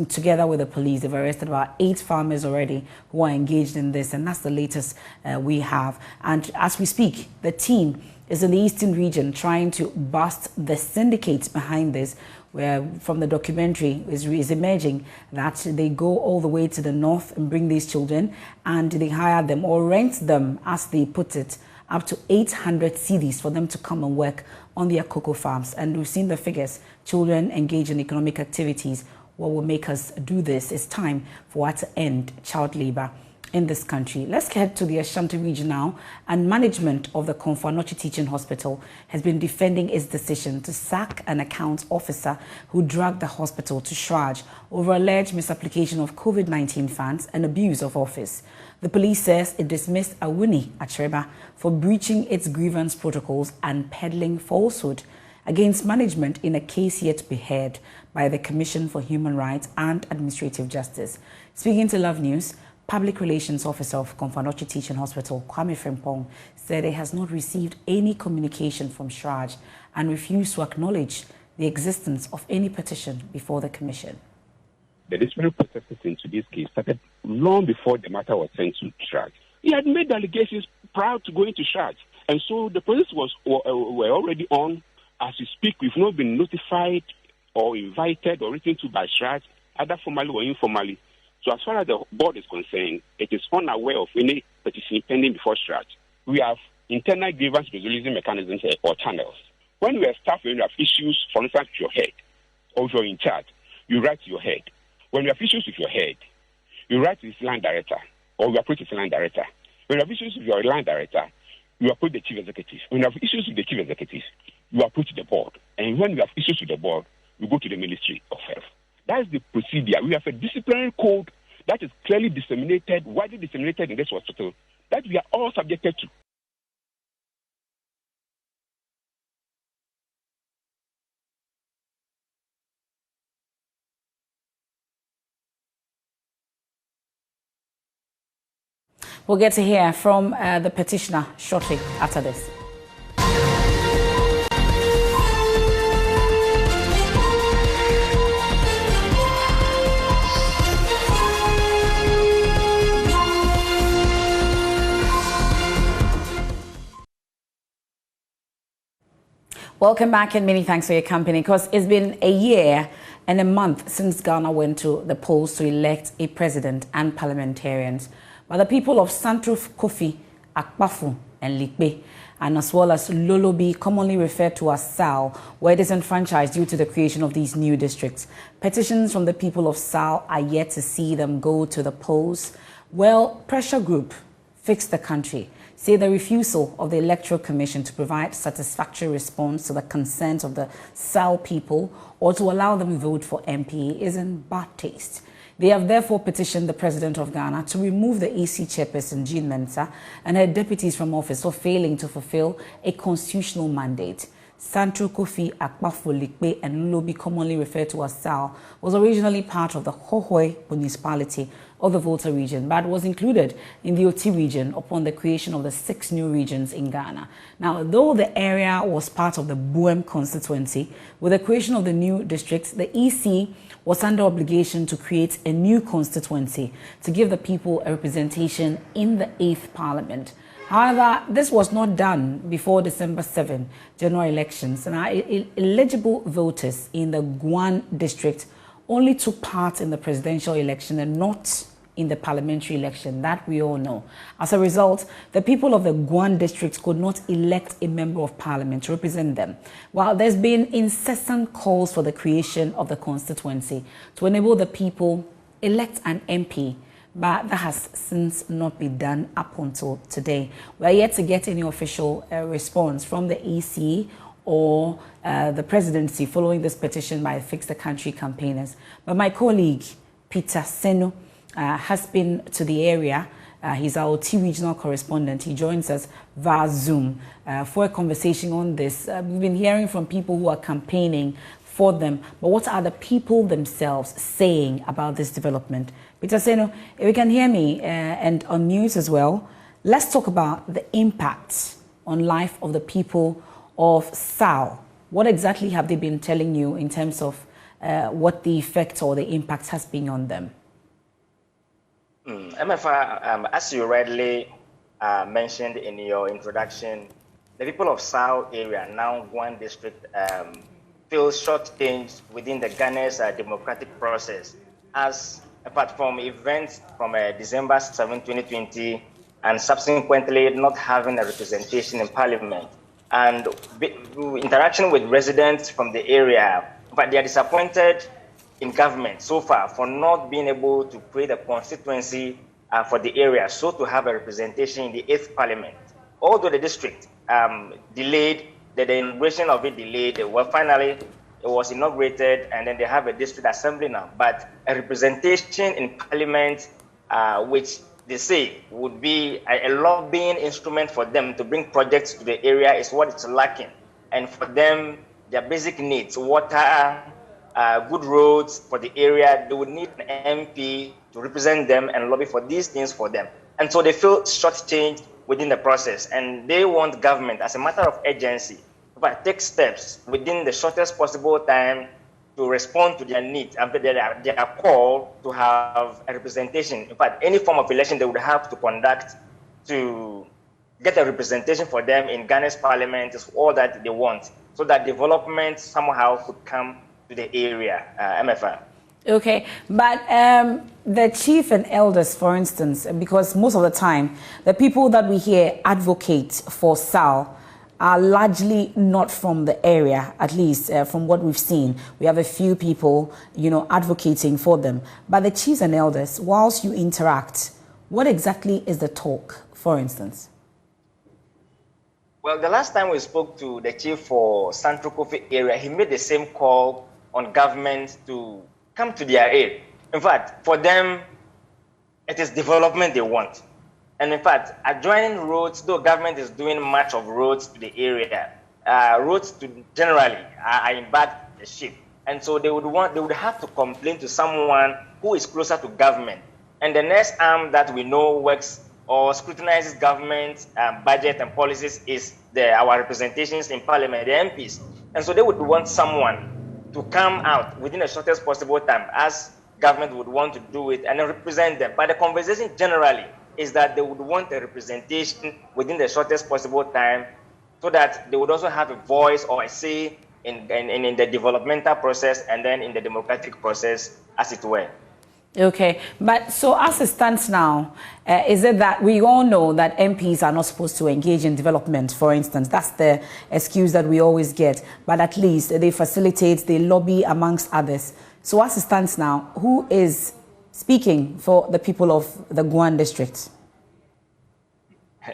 together with the police, they've arrested about 8 farmers already who are engaged in this. And that's the latest we have. And as we speak, the team is in the eastern region trying to bust the syndicate behind this, where from the documentary is emerging that they go all the way to the north and bring these children and they hire them or rent them, as they put it, up to 800 cedis for them to come and work on their cocoa farms. And we've seen the figures. Children engage in economic activities. What will make us do this? It's time for us to end child labor in this country. Let's head to the Ashanti region now. And management of the Frontage Teaching Hospital has been defending its decision to sack an accounts officer who dragged the hospital to charge over alleged misapplication of COVID-19 funds and abuse of office. The police says it dismissed Awuni Achireba for breaching its grievance protocols and peddling falsehood against management in a case yet to be heard by the Commission for Human Rights and Administrative Justice. Speaking to Love News, Public Relations Officer of Frontage Teaching Hospital, Kwame Frimpong, said it has not received any communication from Shraj and refused to acknowledge the existence of any petition before the Commission. The disciplinary processes into this case started long before the matter was sent to Shraj. He had made allegations prior to going to Shraj, and so the process were already on. As we speak, we've not been notified or invited or written to by Shraj, either formally or informally. So as far as the board is concerned, it is unaware of any petition pending before Shraj. We have internal grievance resolution mechanisms or channels. When we are staff, when you have issues, for instance, with your head, or if you're in charge, you write to your head. When you have issues with your head, you write to the line director, or you approach the line director. When you have issues with your line director, you approach the chief executive. When you have issues with the chief executive, you approach the board. And when you have issues with the board, you go to the Ministry of Health. That is the procedure. We have a disciplinary code that is clearly disseminated, widely disseminated in this hospital, that we are all subjected to. We'll get to hear from the petitioner shortly after this. Welcome back and many thanks for your company, because it's been a year and a month since Ghana went to the polls to elect a president and parliamentarians. But the people of Santuf, Kofi, Akpafu and Likbe, and as well as Lolobi, commonly referred to as Sal, were disenfranchised due to the creation of these new districts. Petitions from the people of Sal are yet to see them go to the polls. Well, pressure group Fix the Country say the refusal of the Electoral Commission to provide satisfactory response to the concerns of the Sal people or to allow them to vote for MP is in bad taste. They have therefore petitioned the President of Ghana to remove the AC chairperson Jean Mensa and her deputies from office for failing to fulfill a constitutional mandate. Santro Kofi, Akpafu, Likbe and Lulobi, commonly referred to as Sal, was originally part of the Hohoi municipality of the Volta region, but was included in the Oti region upon the creation of the 6 new regions in Ghana. Now, though the area was part of the Buem constituency, with the creation of the new districts, the EC was under obligation to create a new constituency to give the people a representation in the 8th Parliament. However, this was not done before December 7 general elections, and eligible voters in the Guan district only took part in the presidential election and not in the parliamentary election, that we all know. As a result, the people of the Guan district could not elect a member of parliament to represent them. While there's been incessant calls for the creation of the constituency to enable the people elect an MP, but that has since not been done up until today. We are yet to get any official response from the EC or the presidency following this petition by Fix the Country campaigners. But my colleague, Peter Seno, has been to the area He's our OT regional correspondent. He joins us via Zoom for a conversation on this. We've been hearing from people who are campaigning for them, but what are the people themselves saying about this development? Peter Seno, if you can hear me and on news as well, let's talk about the impact on life of the people of Sao. What exactly have they been telling you in terms of what the effect or the impact has been on them? MFR, as you rightly mentioned in your introduction, the people of Sao area, now Guan district, feel shortchanged within the Ghana's democratic process, as apart from events from December 7, 2020, and subsequently not having a representation in parliament. And interaction with residents from the area, but they are disappointed in government so far for not being able to create a constituency for the area, so to have a representation in the 8th parliament. Although the district delayed, the inauguration of it delayed, well, finally it was inaugurated, and then they have a district assembly now. But a representation in parliament, which they say would be a lobbying instrument for them to bring projects to the area, is what it's lacking. And for them, their basic needs, water, good roads for the area, they would need an MP to represent them and lobby for these things for them. And so they feel shortchanged within the process, and they want government, as a matter of urgency, but take steps within the shortest possible time to respond to their needs and their call to have a representation. In fact, any form of election they would have to conduct to get a representation for them in Ghana's parliament is all that they want, so that development somehow could come to the area, MFR. Okay, but the chief and elders, for instance, because most of the time, the people that we hear advocate for Sao are largely not from the area, at least from what we've seen. We have a few people, advocating for them. But the chiefs and elders, whilst you interact, what exactly is the talk, for instance? Well, the last time we spoke to the chief for Central Kofi area, he made the same call on government to come to their aid. In fact, for them, it is development they want. And in fact, adjoining roads, though government is doing much of roads to the area, roads generally are in bad shape. And so they would have to complain to someone who is closer to government. And the next arm that we know works or scrutinizes government budget and policies is our representations in parliament, the MPs. And so they would want someone to come out within the shortest possible time, as government would want to do it, and then represent them. But the conversation generally is that they would want a representation within the shortest possible time, so that they would also have a voice or a say in the developmental process and then in the democratic process, as it were. Okay, but so as it stands now, is it that we all know that MPs are not supposed to engage in development, for instance? That's the excuse that we always get. But at least they facilitate, they lobby amongst others. So as it stands now, who is speaking for the people of the Guan district?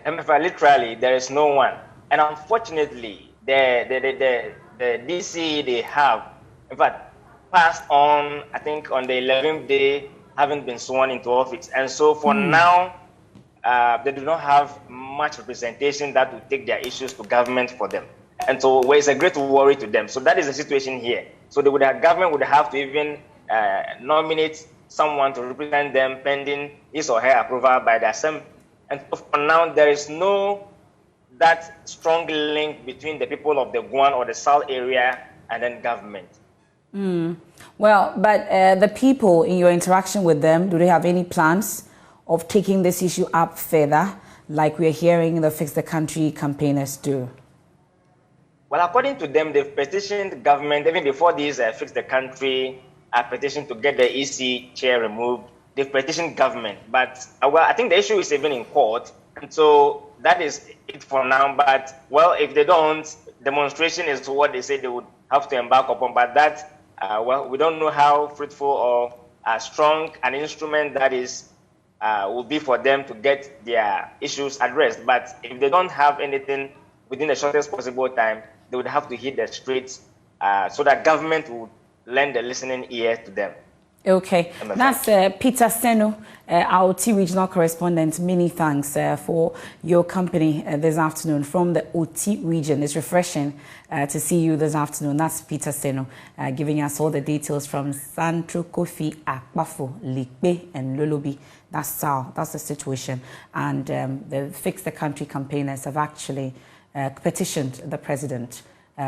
Literally, there is no one. And unfortunately, the DC they have, in fact, passed on, I think, on the 11th day, haven't been sworn into office. And so for now, they do not have much representation that will take their issues to government for them. And so it's a great worry to them. So that is the situation here. So government would have to even nominate someone to represent them pending his or her approval by the assembly. And so for now, there is no that strong link between the people of the Guan or the South area and then government. Well, but the people, in your interaction with them, do they have any plans of taking this issue up further, like we're hearing the Fix the Country campaigners do? Well, according to them, they've petitioned government, even before this Fix the Country petition to get the EC chair removed. They've petitioned government, but well, I think the issue is even in court. And so that is it for now. But, well, if they don't, demonstration is what they say they would have to embark upon. But that, well, we don't know how fruitful or strong an instrument that is will be for them to get their issues addressed. But if they don't have anything within the shortest possible time, they would have to hit the streets so that government would lend a listening ear to them. Okay, that's Peter Senu, our OT regional correspondent. Many thanks for your company this afternoon from the OT region. It's refreshing to see you this afternoon. That's Peter Senu giving us all the details from Santro, Kofi, Akpafo, Likpe, and Lulubi. That's the situation. And the Fix the Country campaigners have actually petitioned the president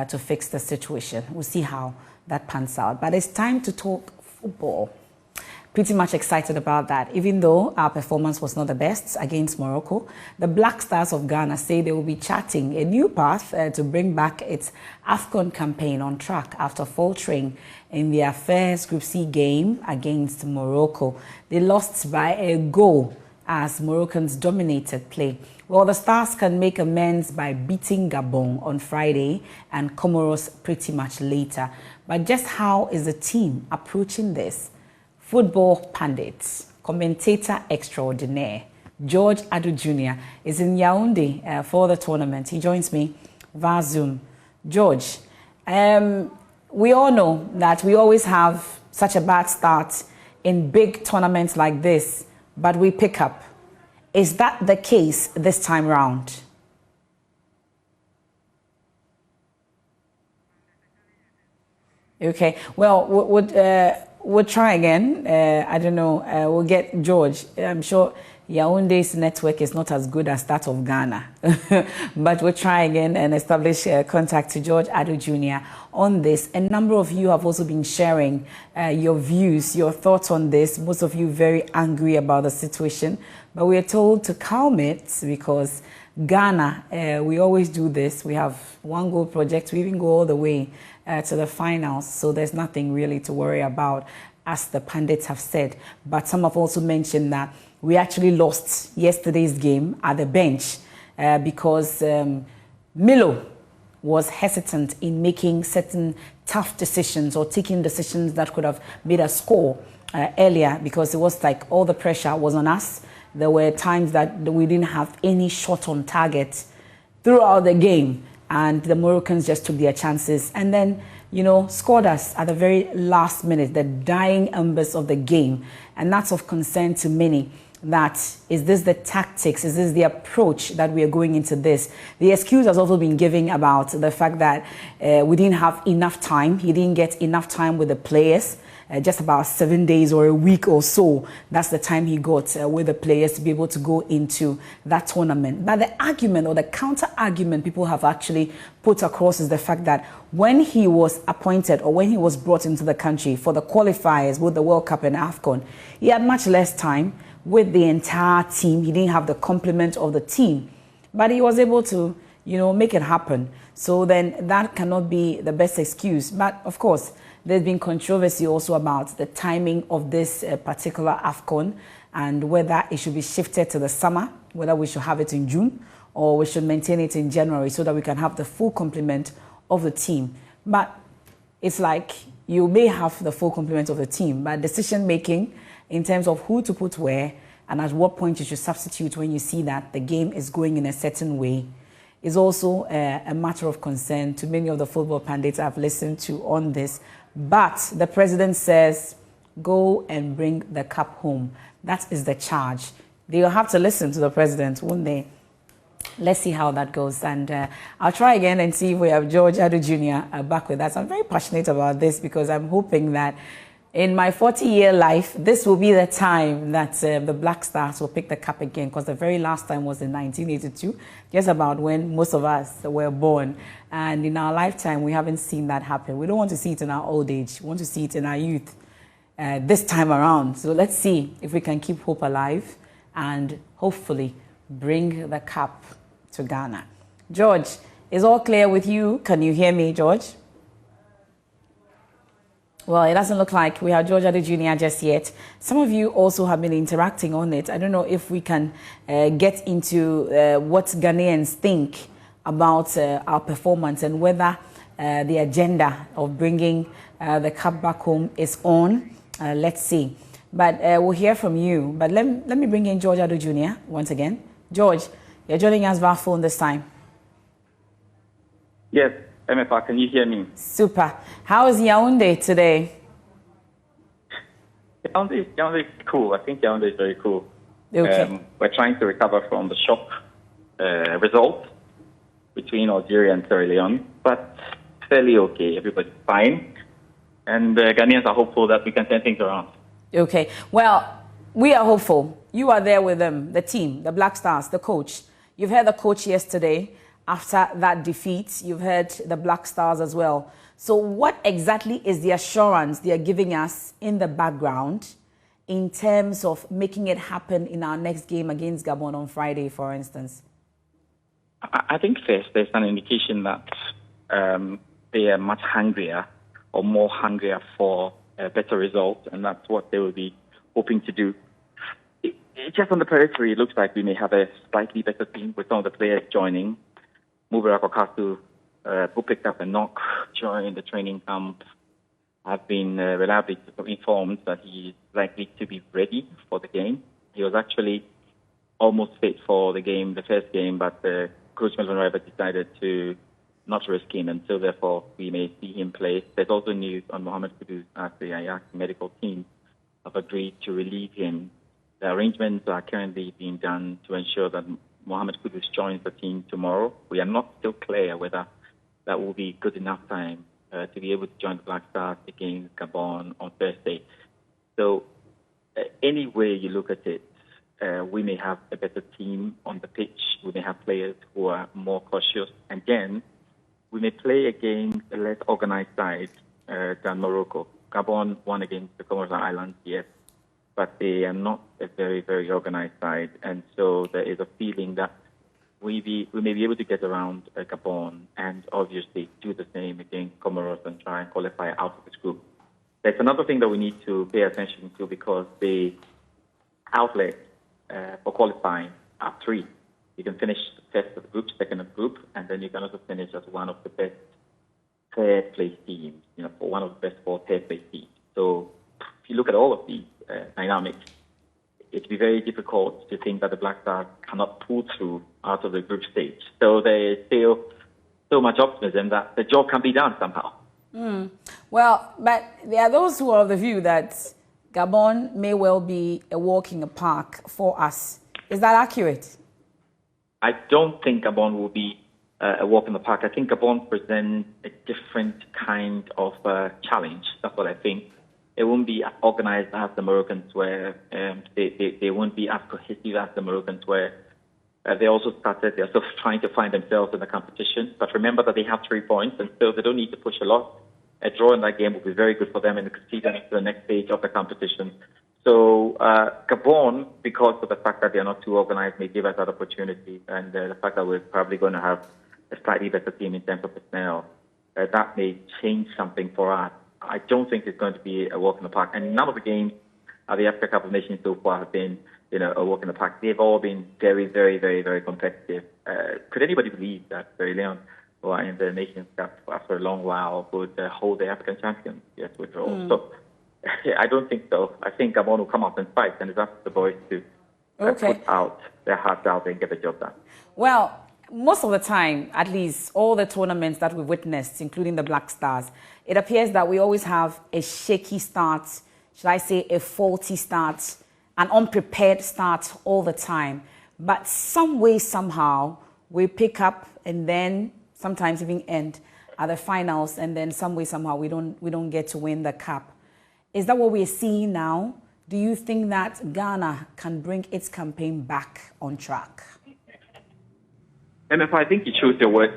to fix the situation. We'll see how that pans out. But it's time to talk football. Pretty much excited about that. Even though our performance was not the best against Morocco, the Black Stars of Ghana say they will be charting a new path to bring back its AFCON campaign on track after faltering in their first Group C game against Morocco. They lost by a goal as Moroccans dominated play. Well, the Stars can make amends by beating Gabon on Friday and Comoros pretty much later. But just how is the team approaching this? Football pundit, commentator extraordinaire, George Adu Jr. is in Yaoundé for the tournament. He joins me via Zoom. George, we all know that we always have such a bad start in big tournaments like this, but we pick up. Is that the case this time round? Okay, well, we'll try again. I don't know. We'll get George. I'm sure Yaoundé's network is not as good as that of Ghana. But we'll try again and establish contact to George Adu Jr. on this. A number of you have also been sharing your views, your thoughts on this. Most of you very angry about the situation. But we are told to calm it because Ghana, we always do this. We have one goal project. We even go all the way to the finals. So there's nothing really to worry about, as the pundits have said. But some have also mentioned that we actually lost yesterday's game at the bench because Milo was hesitant in making certain tough decisions or taking decisions that could have made us score earlier, because it was like all the pressure was on us. There were times that we didn't have any shot on target throughout the game, and the Moroccans just took their chances and then, you know, scored us at the very last minute, the dying embers of the game. And that's of concern to many. That is this the tactics? Is this the approach that we are going into this? The excuse has also been given about the fact that we didn't have enough time. He didn't get enough time with the players. Just about 7 days or a week or so. That's the time he got with the players to be able to go into that tournament. But the argument or the counter argument people have actually put across is the fact that when he was appointed or when he was brought into the country for the qualifiers with the World Cup and AFCON, he had much less time with the entire team. He didn't have the complement of the team, but he was able to, you know, make it happen. So then that cannot be the best excuse. But of course, there's been controversy also about the timing of this particular AFCON and whether it should be shifted to the summer, whether we should have it in June or we should maintain it in January so that we can have the full complement of the team. But it's like you may have the full complement of the team, but decision making in terms of who to put where and at what point you should substitute when you see that the game is going in a certain way is also a matter of concern to many of the football pundits I've listened to on this. But the president says, go and bring the cup home. That is the charge. They'll have to listen to the president, won't they? Let's see how that goes. And I'll try again and see if we have George Adu Jr. Back with us. I'm very passionate about this because I'm hoping that in my 40-year life, this will be the time that the Black Stars will pick the cup again, because the very last time was in 1982, just about when most of us were born. And in our lifetime, we haven't seen that happen. We don't want to see it in our old age. We want to see it in our youth this time around. So let's see if we can keep hope alive and hopefully bring the cup to Ghana. George, is all clear with you? Can you hear me, George? Well, it doesn't look like we have George Adu Jr. just yet. Some of you also have been interacting on it. I don't know if we can get into what Ghanaians think about our performance and whether the agenda of bringing the cup back home is on. Let's see. But we'll hear from you. But let me bring in George Adu Jr. once again. George, you're joining us via phone this time. Yes. MFR, can you hear me? Super. How is Yaoundé today? Yaoundé is cool. I think Yaoundé is very cool. Okay. We're trying to recover from the shock result between Algeria and Sierra Leone, but fairly okay. Everybody's fine. And Ghanaians are hopeful that we can turn things around. Okay. Well, we are hopeful. You are there with them, the team, the Black Stars, the coach. You've heard the coach yesterday after that defeat. You've heard the Black Stars as well. So what exactly is the assurance they are giving us in the background in terms of making it happen in our next game against Gabon on Friday, for instance? I think first there's an indication that they are much hungrier or more hungrier for a better result, and that's what they will be hoping to do. Just on the periphery, it looks like we may have a slightly better team with some of the players joining. Mubarak Okasu, who picked up a knock during the training camp, have been reliably informed that he is likely to be ready for the game. He was actually almost fit for the game, the first game, but Coach Melvin River decided to not risk him, and so therefore we may see him play. There's also news on Mohamed Kudus as the Ajax medical team have agreed to relieve him. The arrangements are currently being done to ensure that Mohamed Kudus joins the team tomorrow. We are not still clear whether that will be good enough time to be able to join the Black Stars against Gabon on Thursday. So any way you look at it, we may have a better team on the pitch. We may have players who are more cautious. And then we may play against a less organized side than Morocco. Gabon won against the Comoros Islands, yes, but they are not a very, very organized side. And so there is a feeling that we may be able to get around Gabon and obviously do the same against Comoros and try and qualify out of this group. There's another thing that we need to pay attention to because the outlets for qualifying are three. You can finish first of the group, second of the group, and then you can also finish as one of the best third place teams, for one of the best four third place teams. So if you look at all of these dynamics, it'd be very difficult to think that the Black Stars cannot pull through out of the group stage. So there is still so much optimism that the job can be done somehow. Well, but there are those who are of the view that Gabon may well be a walk in the park for us. Is that accurate? I don't think Gabon will be a walk in the park. I think Gabon presents a different kind of challenge. That's what I think. It won't be as organized as the Moroccans were. They won't be as cohesive as the Moroccans were. They're sort of trying to find themselves in the competition. But remember that they have 3 points, and so they don't need to push a lot. A draw in that game will be very good for them and could see them to the next stage of the competition. So Gabon, because of the fact that they're not too organized, may give us that opportunity. And the fact that we're probably going to have a slightly better team in terms of personnel, that may change something for us. I don't think it's going to be a walk in the park. And none of the games at the Africa Cup of Nations so far have been, a walk in the park. They've all been very, very, very, very competitive. Could anybody believe that Sierra Leone, who are in the Nations Cup after a long while, would hold the African champions? Yes, withdraw. So I don't think so. I think Gabon will come out and fight, and it's up to the boys to put out their hearts out and get the job done. Well, most of the time, at least all the tournaments that we've witnessed, including the Black Stars, it appears that we always have a shaky start, should I say a faulty start, an unprepared start all the time. But some way, somehow, we pick up and then sometimes even end at the finals, and then some way, somehow, we don't get to win the cup. Is that what we're seeing now? Do you think that Ghana can bring its campaign back on track? MF, I think you chose your words.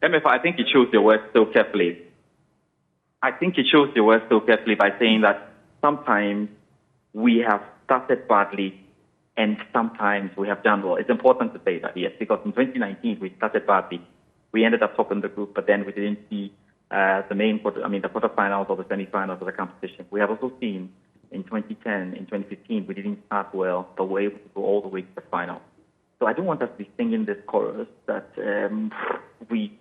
MF, I think you chose your words so carefully. I think you chose your words so carefully by saying that sometimes we have started badly and sometimes we have done well. It's important to say that, yes, because in 2019 we started badly. We ended up top in the group, but then we didn't see the quarterfinals or the semifinals of the competition. We have also seen in 2010, in 2015, we didn't start well, but were able to go all the way to the final. So I don't want us to be singing this chorus that we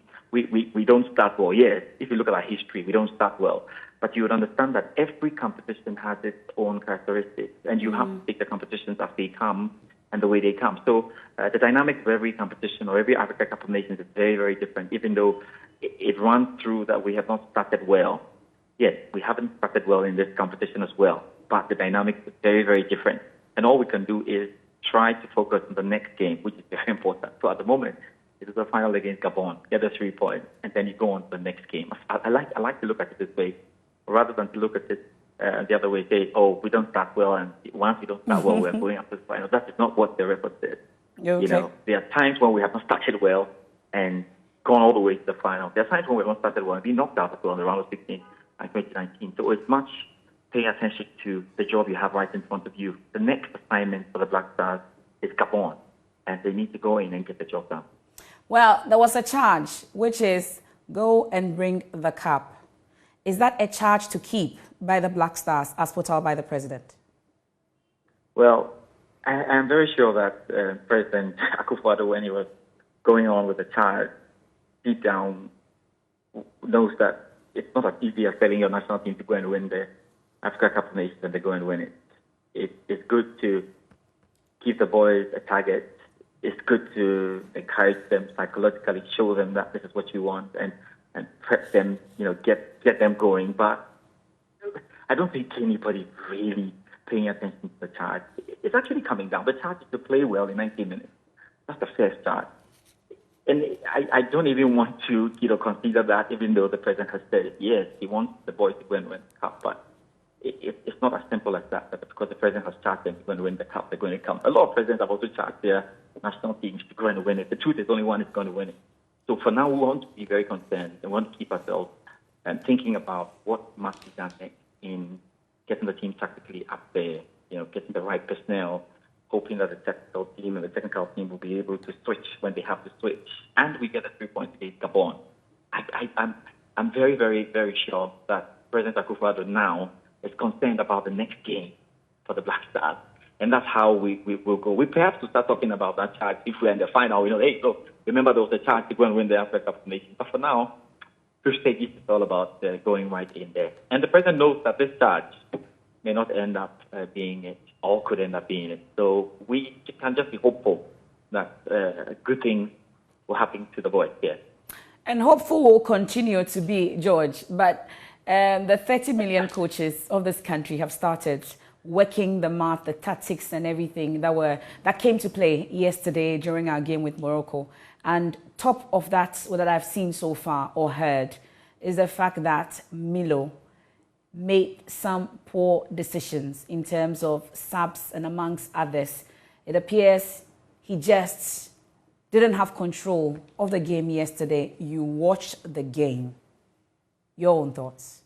don't start well. Yes, if you look at our history, we don't start well. But you would understand that every competition has its own characteristics, and you have to take the competitions as they come and the way they come. So the dynamics of every competition or every Africa Cup of Nations is very, very different, even though it runs through that we have not started well. Yes, we haven't started well in this competition as well. but the dynamic is very, very different. And all we can do is try to focus on the next game, which is very important. So at the moment, it is the final against Gabon, get the 3 points, and then you go on to the next game. I like to look at it this way, rather than to look at it the other way, say, oh, we don't start well, and once we don't start well, we're going up to the final. That is not what the record says. Okay. You know, there are times when we have not started well and gone all the way to the final. There are times when we have not started well and been knocked out as well in the round of 16 and 2019. So it's much paying attention to the job you have right in front of you. The next assignment for the Black Stars is Gabon, and they need to go in and get the job done. Well, there was a charge, which is go and bring the cup. Is that a charge to keep by the Black Stars as put out by the president? Well, I'm very sure that President Akufo-Addo, when he was going on with the charge, deep down knows that it's not as easy as telling your national team to go and win the Africa Cup of Nations and they go and win it. It's good to give the boys a target. It's good to encourage them psychologically, show them that this is what you want, and prep them, get them going. But I don't think anybody really paying attention to the charge. It's actually coming down. The charge is to play well in 90 minutes. That's the first charge. And I don't even want to, consider that, even though the president has said, yes, he wants the boys to go and win the cup. But it's not as simple as that because the president has charged them to go and win the cup, they're going to come. A lot of presidents have also charged their national teams to go and win it. The truth is only one is going to win it. So for now, we want to be very concerned and want to keep ourselves thinking about what must be done next in getting the team tactically up there, getting the right personnel, hoping that the tactical team and the technical team will be able to switch when they have to switch, and we get the 3 points against Gabon. I'm very, very, very sure that President Akufo-Addo now is concerned about the next game for the Black Stars, and that's how we will go. We perhaps to start talking about that charge if we're in the final. Hey, look, remember there was a charge to go and win the Africa Cup of Nations. But for now, first stage is all about going right in there. And the president knows that this charge may not end up being it, or could end up being it. So we can just be hopeful that good things will happen to the boys here. And hopeful will continue to be, George. But the 30 million coaches of this country have started working the math, the tactics and everything that came to play yesterday during our game with Morocco. And top of that, what I've seen so far or heard, is the fact that Milo made some poor decisions in terms of subs and amongst others. It appears he just didn't have control of the game yesterday. You watched the game. Your own thoughts?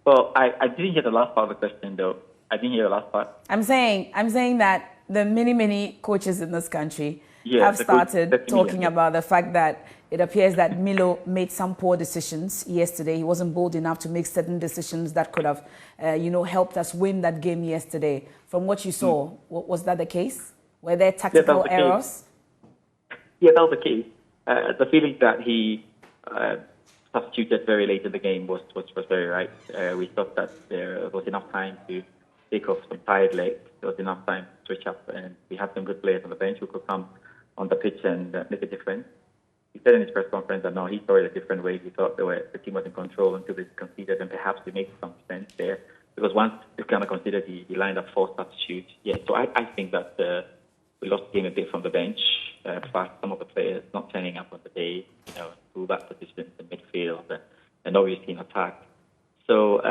Well, I didn't hear the last part of the question, though. I didn't hear the last part. I'm saying that the many coaches in this country have started talking about the fact that it appears that Milo made some poor decisions yesterday. He wasn't bold enough to make certain decisions that could have, helped us win that game yesterday. From what you saw, was that the case? Were there tactical errors? Yeah, that was the case. The feeling that he substituted very late in the game was very right. We thought that there was enough time to take off some tired legs. There was enough time to switch up, and we had some good players on the bench who could come on the pitch and make a difference. He said in his press conference that now he saw it a different way. He thought the team was in control until they conceded, and perhaps they made some sense there. Because once they kind of considered, he lined up 4 substitutes. Yeah, so I think that we lost the game a bit from the bench. Plus, some of the players not turning up on the day, through that position in midfield and obviously in attack. So,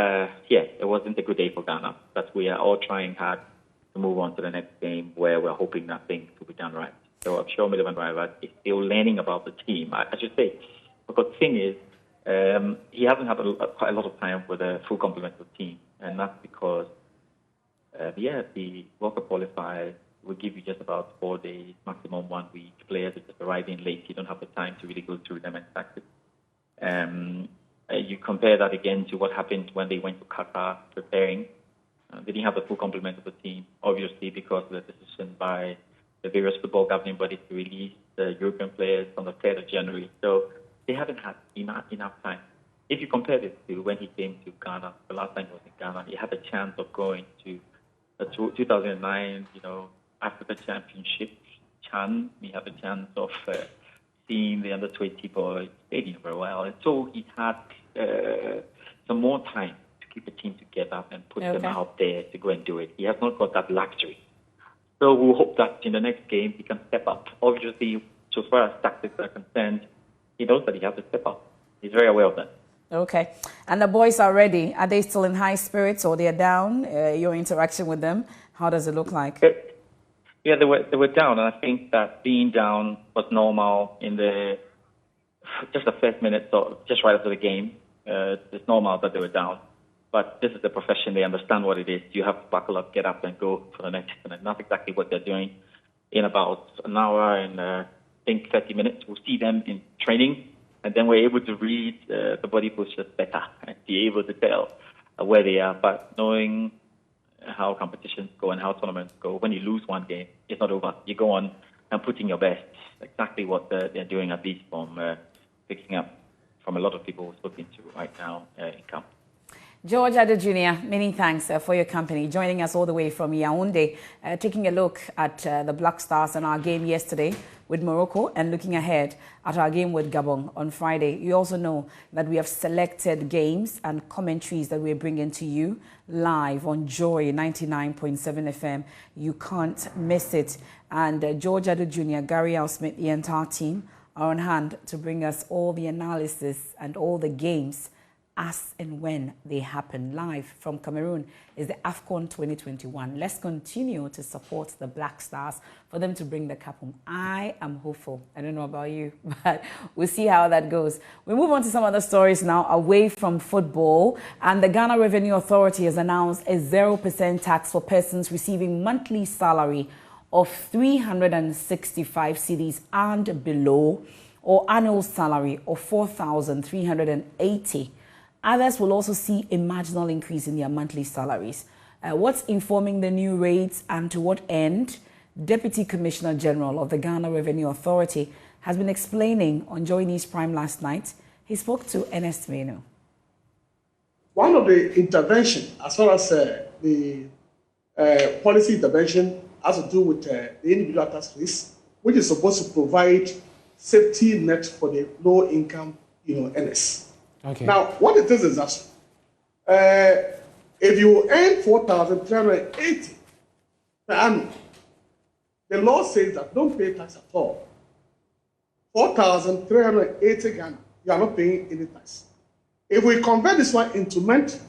it wasn't a good day for Ghana. But we are all trying hard to move on to the next game where we're hoping that things will be done right. So I'm sure Milivan Raivat is still learning about the team. I should say, because the thing is, he hasn't had quite a lot of time with a full complement of the team. And that's because, the World Cup qualifiers will give you just about 4 days, maximum 1 week. Players are just arriving late. You don't have the time to really go through them and practice. You compare that again to what happened when they went to Qatar preparing. They didn't have the full complement of the team, obviously, because of the decision by the various football governing bodies to release the European players on the 3rd of January. So they haven't had enough time. If you compare this to when he came to Ghana, the last time he was in Ghana, he had a chance of going to the 2009, Africa Championship chance. He had a chance of seeing the under-20 boys stadium for a while. And so he had some more time to keep a team together and put them out there to go and do it. He has not got that luxury. So we hope that in the next game he can step up. Obviously, so far as tactics are concerned, he knows that he has to step up. He's very aware of that. Okay. And the boys are ready. Are they still in high spirits or they're down? Your interaction with them, how does it look like? Yeah, they were down, and I think that being down was normal in just the first minute, so just right after the game. It's normal that they were down. But this is the profession. They understand what it is. You have to buckle up, get up, and go for the next. And that's exactly what they're doing. In about an hour and I think 30 minutes, we'll see them in training. And then we're able to read the body postures better and be able to tell where they are. But knowing how competitions go and how tournaments go, when you lose one game, it's not over. You go on and put in your best. Exactly what they're doing, at least from picking up from a lot of people we're spoken to right now in camp. George Addo Jr., many thanks for your company, joining us all the way from Yaoundé, taking a look at the Black Stars and our game yesterday with Morocco and looking ahead at our game with Gabon on Friday. You also know that we have selected games and commentaries that we're bringing to you live on Joy 99.7 FM. You can't miss it. And George Addo Jr., Gary Al Smith, the entire team are on hand to bring us all the analysis and all the games as and when they happen. Live from Cameroon is the AFCON 2021. Let's continue to support the Black Stars for them to bring the cup home. I am hopeful. I don't know about you, but we'll see how that goes. We move on to some other stories now away from football. And the Ghana Revenue Authority has announced a 0% tax for persons receiving monthly salary of 365 cedis and below, or annual salary of 4,380. Others will also see a marginal increase in their monthly salaries. What's informing the new rates and to what end? Deputy Commissioner General of the Ghana Revenue Authority has been explaining on JoyNews Prime last night. He spoke to Ernest Menu. One of the intervention, as far as the policy intervention, has to do with the individual tax rates, which is supposed to provide safety net for the low-income, earners. Okay. Now, what it is that if you earn 4,380 per annum, the law says that don't pay tax at all. 4,380 Ghana, you are not paying any tax. If we convert this one into month,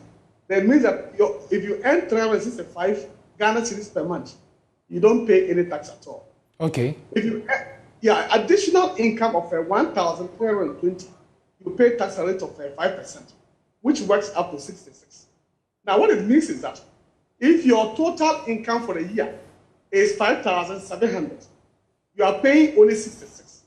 that means that if you earn 365 Ghana cedis per month, you don't pay any tax at all. Okay. If you additional income of 1,320, you pay tax rate of 5%, which works up to 66. Now, what it means is that if your total income for the year is 5,700, you are paying only 66.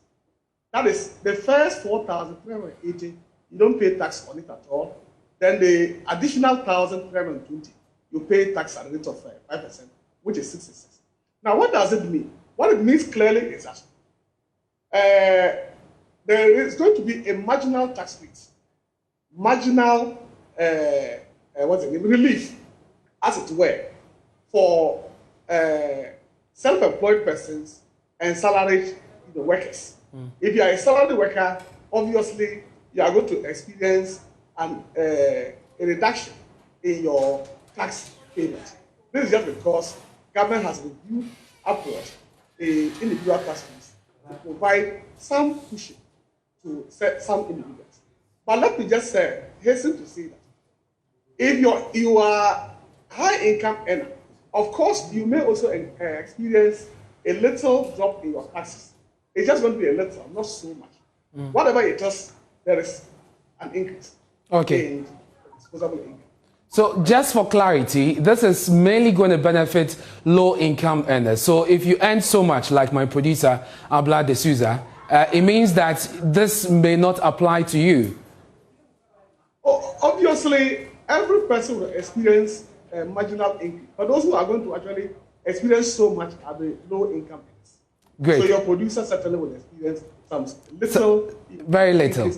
That is the first 4,380, you don't pay tax on it at all. Then the additional 1,320, you pay tax at a rate of 5%, which is 66. Now, what does it mean? What it means clearly is that there is going to be a marginal tax rate, marginal relief, as it were, for self-employed persons and salaried workers. If you are a salaried worker, obviously you are going to experience a reduction in your tax payment. This is just because government has reviewed upward the individual tax rates to provide some cushion to some individuals. But let me just hasten to say that if you are high income earner, of course you may also experience a little drop in your taxes. It's just going to be a little, not so much. Whatever it is, there is an increase in disposable income. So just for clarity, this is mainly going to benefit low-income earners. So if you earn so much, like my producer, Abla De Souza, it means that this may not apply to you. Obviously, every person will experience a marginal increase, but those who are going to actually experience so much are the low-income earners. Great. So your producer certainly will experience some little. Very little.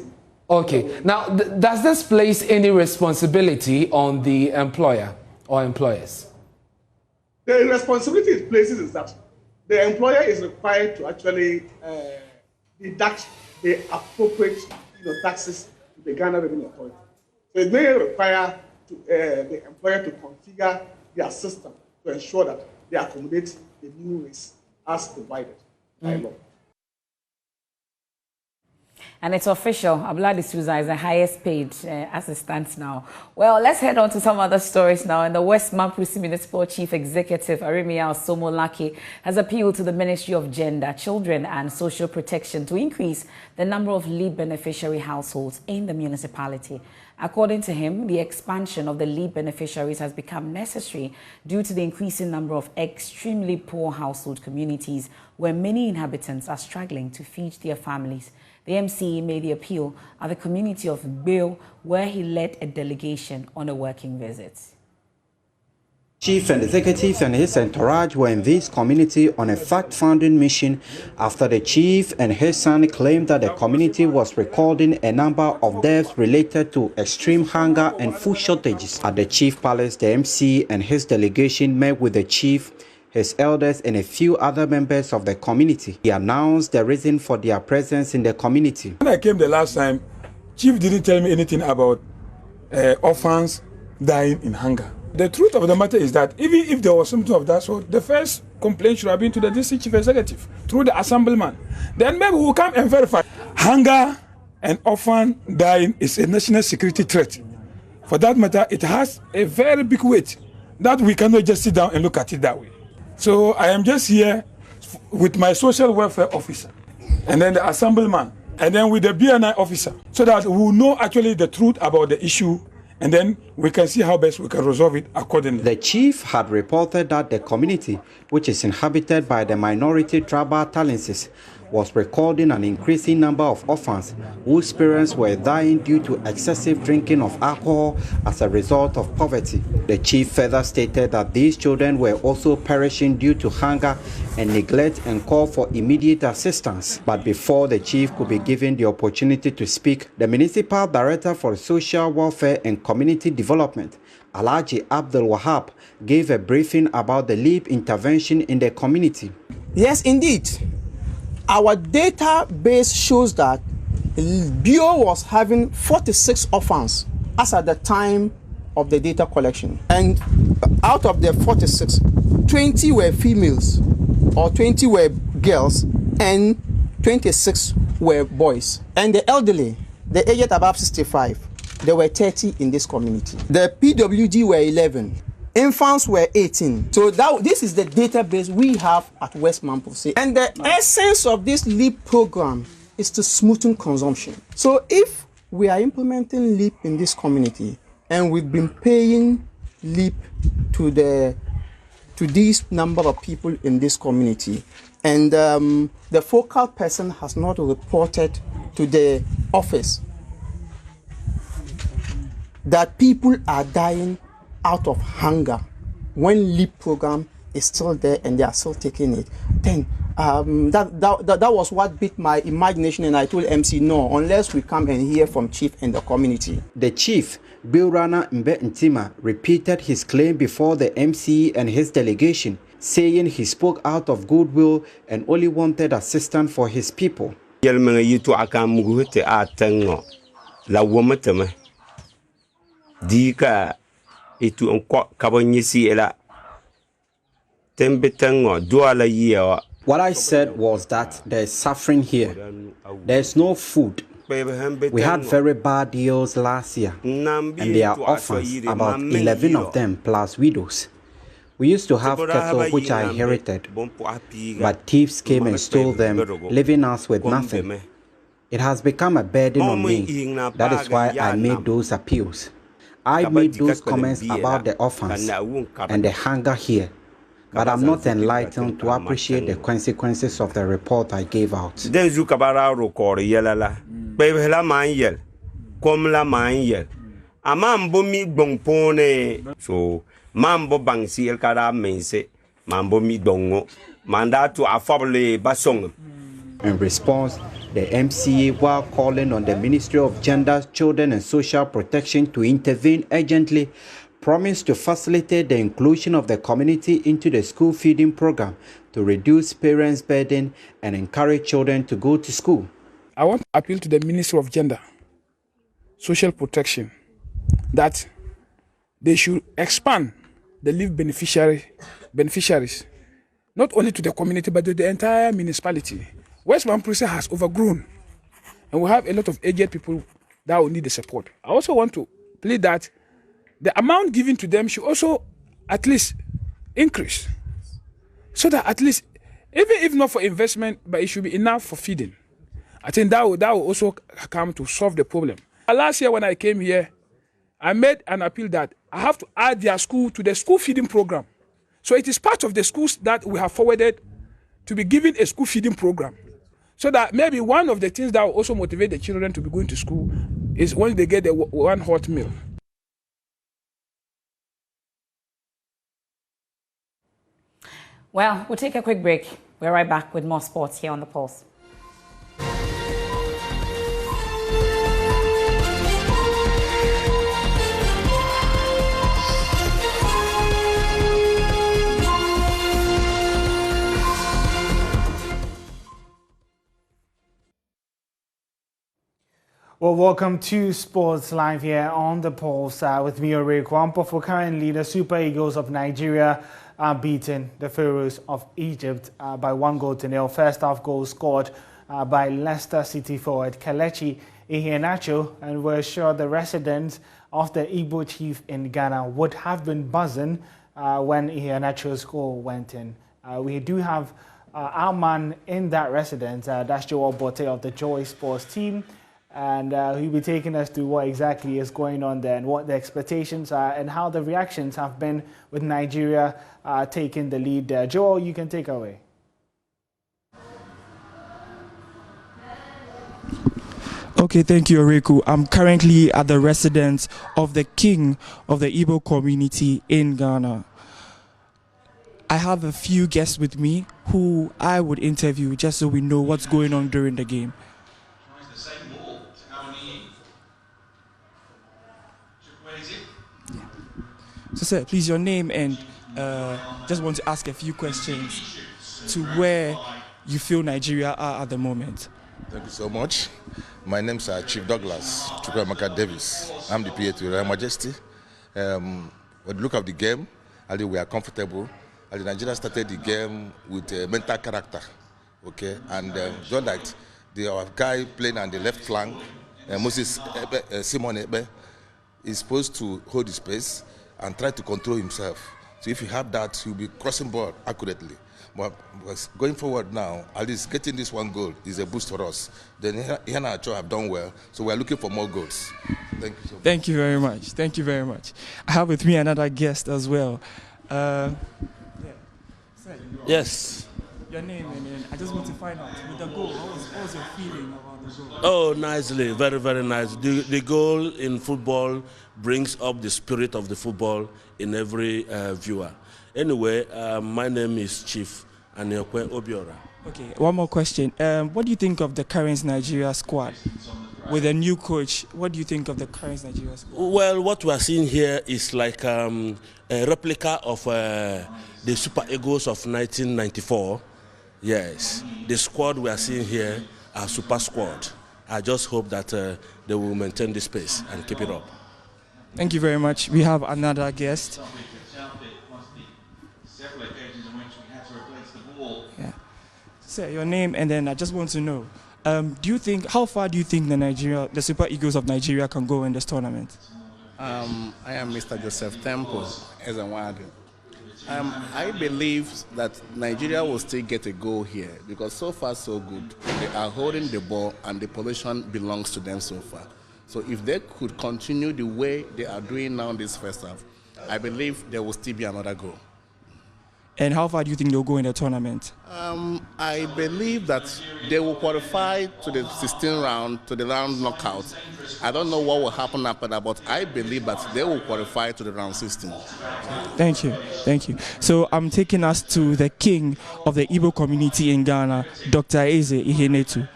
Okay. Now, does this place any responsibility on the employer or employers? The responsibility it places is that the employer is required to actually deduct the appropriate taxes to the Ghana Revenue Authority. So it may require to the employer to configure their system to ensure that they accommodate the new race as provided by law. And it's official. Abladi Souza is the highest paid as it stands now. Well, let's head on to some other stories now. And the West Mamprusi Municipal Chief Executive, Arimia Osomolaki, has appealed to the Ministry of Gender, Children and Social Protection to increase the number of LEAP beneficiary households in the municipality. According to him, the expansion of the LEAP beneficiaries has become necessary due to the increasing number of extremely poor household communities where many inhabitants are struggling to feed their families. The MCE made the appeal at the community of Bill, where he led a delegation on a working visit. Chief and executive and his entourage were in this community on a fact-finding mission after the chief and his son claimed that the community was recording a number of deaths related to extreme hunger and food shortages. At the chief palace, the MC and his delegation met with the chief, his elders and a few other members of the community. He announced the reason for their presence in the community. When I came the last time, Chief didn't tell me anything about orphans dying in hunger. The truth of the matter is that even if there was something of that sort, the first complaint should have been to the district chief executive through the assemblyman. Then maybe we'll come and verify. Hunger and orphan dying is a national security threat. For that matter, it has a very big weight that we cannot just sit down and look at it that way. So I am just here with my social welfare officer and then the assemblyman and then with the BNI officer so that we will know actually the truth about the issue and then we can see how best we can resolve it accordingly. The chief had reported that the community, which is inhabited by the minority tribal Talenses, was recording an increasing number of orphans whose parents were dying due to excessive drinking of alcohol as a result of poverty. The chief further stated that these children were also perishing due to hunger and neglect and called for immediate assistance. But before the chief could be given the opportunity to speak, the municipal director for social welfare and community development, Alhaji Abdul Wahab, gave a briefing about the LEAP intervention in the community. Yes, indeed. Our database shows that BIO was having 46 orphans as at the time of the data collection. And out of the 46, 20 were females or 20 were girls and 26 were boys. And the elderly, the aged above 65, there were 30 in this community. The PWD were 11. Infants were 18. So this is the database we have at West Mamprusi. And the essence of this LEAP program is to smoothen consumption. So if we are implementing LEAP in this community and we've been paying LEAP to this number of people in this community and the focal person has not reported to the office that people are dying out of hunger when LEAP program is still there and they are still taking it, then that was what beat my imagination, and I told MC no, unless we come and hear from chief and the community. The chief, Bill Rana Mbe Ntima, repeated his claim before the MC and his delegation, saying he spoke out of goodwill and only wanted assistance for his people. What I said was that there is suffering here. There is no food. We had very bad deals last year, and there are orphans, about 11 of them, plus widows. We used to have cattle which I inherited, but thieves came and stole them, leaving us with nothing. It has become a burden on me. That is why I made those appeals. I made those comments about the orphans and the hunger here, but I'm not enlightened to appreciate the consequences of the report I gave out. So, mambo bangsi el kara mense, mambo mi dongo, mandatu afable basong. In response, the MCA, while calling on the Ministry of Gender, Children and Social Protection to intervene urgently, promised to facilitate the inclusion of the community into the school feeding program to reduce parents' burden and encourage children to go to school. I want to appeal to the Ministry of Gender, Social Protection, that they should expand the leave beneficiaries, not only to the community, but to the entire municipality. West Mamprusa has overgrown, and we have a lot of aged people that will need the support. I also want to plead that the amount given to them should also at least increase, so that at least, even if not for investment, but it should be enough for feeding. I think that will also come to solve the problem. Last year when I came here, I made an appeal that I have to add their school to the school feeding program. So it is part of the schools that we have forwarded to be given a school feeding program. So that maybe one of the things that will also motivate the children to be going to school is when they get the one hot meal. Well, we'll take a quick break. We're right back with more sports here on The Pulse. Well, welcome to Sports Live here on The Pulse with me, Ore Kwampo. For currently, the Super Eagles of Nigeria are beating the Pharaohs of Egypt by 1-0. First half goal scored by Leicester City forward Kelechi Iheanacho, and we're sure the residents of the Igbo chief in Ghana would have been buzzing when Iheanacho's goal went in. We do have our man in that residence, that's Joel Bote of the Joy Sports team. And he'll be taking us to what exactly is going on there and what the expectations are and how the reactions have been with Nigeria taking the lead there. Joel, you can take away. Okay, thank you, Oreku. I'm currently at the residence of the king of the Igbo community in Ghana. I have a few guests with me who I would interview just so we know what's going on during the game. So, sir, please, your name, and just want to ask a few questions to where you feel Nigeria are at the moment. Thank you so much. My name is Chief Douglas Chukwuemeka Davis. I'm the PA to Her Majesty. When you look at the game, I think we are comfortable. Nigeria started the game with mental character, okay, and just like our guy playing on the left flank, Moses Simon Ebe, is supposed to hold his space and try to control himself. So if you have that, he'll be crossing ball accurately. But going forward now, at least getting this one goal is a boost for us. Then Iheanacho and Cho have done well, so we're looking for more goals. Thank you so much. Thank you very much. Thank you very much. I have with me another guest as well. Yes. Your name, and I just want to find out, with the goal, what was your feeling about the goal? Oh, nicely, very, very nice. The goal in football brings up the spirit of the football in every viewer. Anyway, my name is Chief Aniokwe Obiora. Okay, one more question. What do you think of the current Nigeria squad? With a new coach, what do you think of the current Nigeria squad? Well, what we are seeing here is like a replica of the Super Eagles of 1994. Yes, the squad we are seeing here are super squad. I just hope that they will maintain this pace and keep it up. Thank you very much. We have another guest. Yeah. Sir, your name, and then I just want to know, how far do you think the Super Eagles of Nigeria can go in this tournament? I am Mr. Joseph Temple, I believe that Nigeria will still get a goal here because so far so good. They are holding the ball and the possession belongs to them so far. So if they could continue the way they are doing now in this first half, I believe there will still be another goal. And how far do you think they'll go in the tournament? I believe that they will qualify to the 16th round, to the round knockout. I don't know what will happen after that, but I believe that they will qualify to the round 16. Thank you. Thank you. So I'm taking us to the king of the Igbo community in Ghana, Dr. Eze Iheanacho.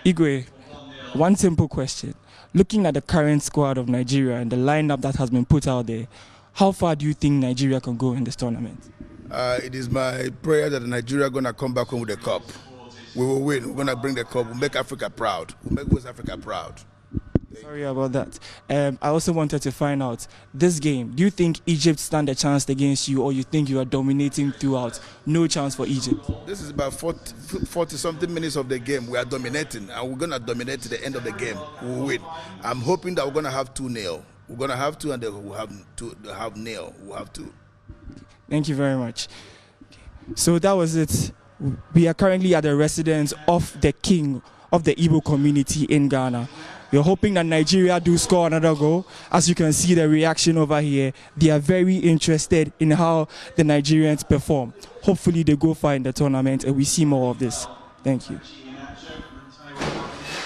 Igwe, one simple question. Looking at the current squad of Nigeria and the lineup that has been put out there, how far do you think Nigeria can go in this tournament? It is my prayer that Nigeria are going to come back home with the cup. We will win. We're going to bring the cup. We'll make Africa proud. We'll make West Africa proud. Sorry about that. I also wanted to find out, this game, do you think Egypt stand a chance against you, or you think you are dominating throughout? No chance for Egypt. This is about 40-something minutes of the game. We are dominating, and we're going to dominate to the end of the game. We'll win. I'm hoping that we're going to have 2-0. We're going to have 2, and then we'll have nil. We'll have 2. Thank you very much. So that was it. We are currently at the residence of the king of the Igbo community in Ghana. We're hoping that Nigeria do score another goal. As you can see the reaction over here, they are very interested in how the Nigerians perform. Hopefully they go far in the tournament and we see more of this. Thank you.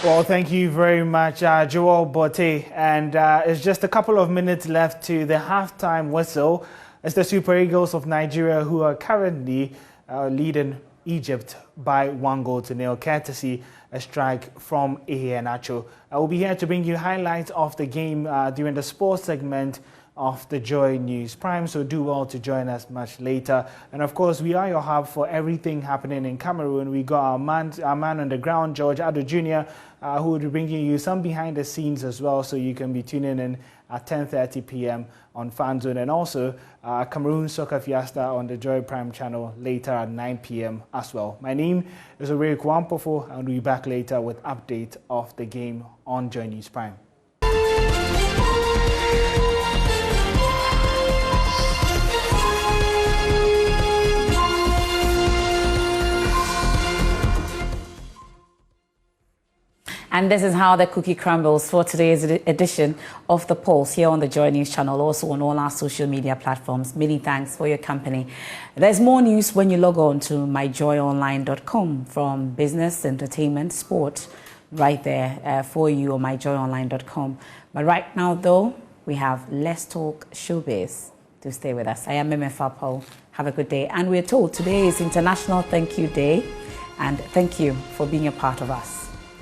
Well, thank you very much, Joel Bote. And it's just a couple of minutes left to the halftime whistle. It's the Super Eagles of Nigeria who are currently leading Egypt by 1-0, courtesy a strike from Iheanacho. I will be here to bring you highlights of the game during the sports segment of the Joy News Prime, so do well to join us much later. And of course, we are your hub for everything happening in Cameroon. We got our man on the ground, George Addo Jr., who will be bringing you some behind the scenes as well, so you can be tuning in at 10:30 p.m. on FanZone, and also Cameroon Soccer Fiesta on the Joy Prime channel later at 9 p.m. as well. My name is Oreku Ampofo, and we'll be back later with update of the game on Joy News Prime. And this is how the cookie crumbles for today's edition of The Pulse here on the Joy News channel, also on all our social media platforms. Many thanks for your company. There's more news when you log on to myjoyonline.com, from business, entertainment, sport, right there for you on myjoyonline.com. But right now, though, we have Let's Talk Showbiz to stay with us. I am Meme Fapo. Have a good day. And we're told today is International Thank You Day. And thank you for being a part of us.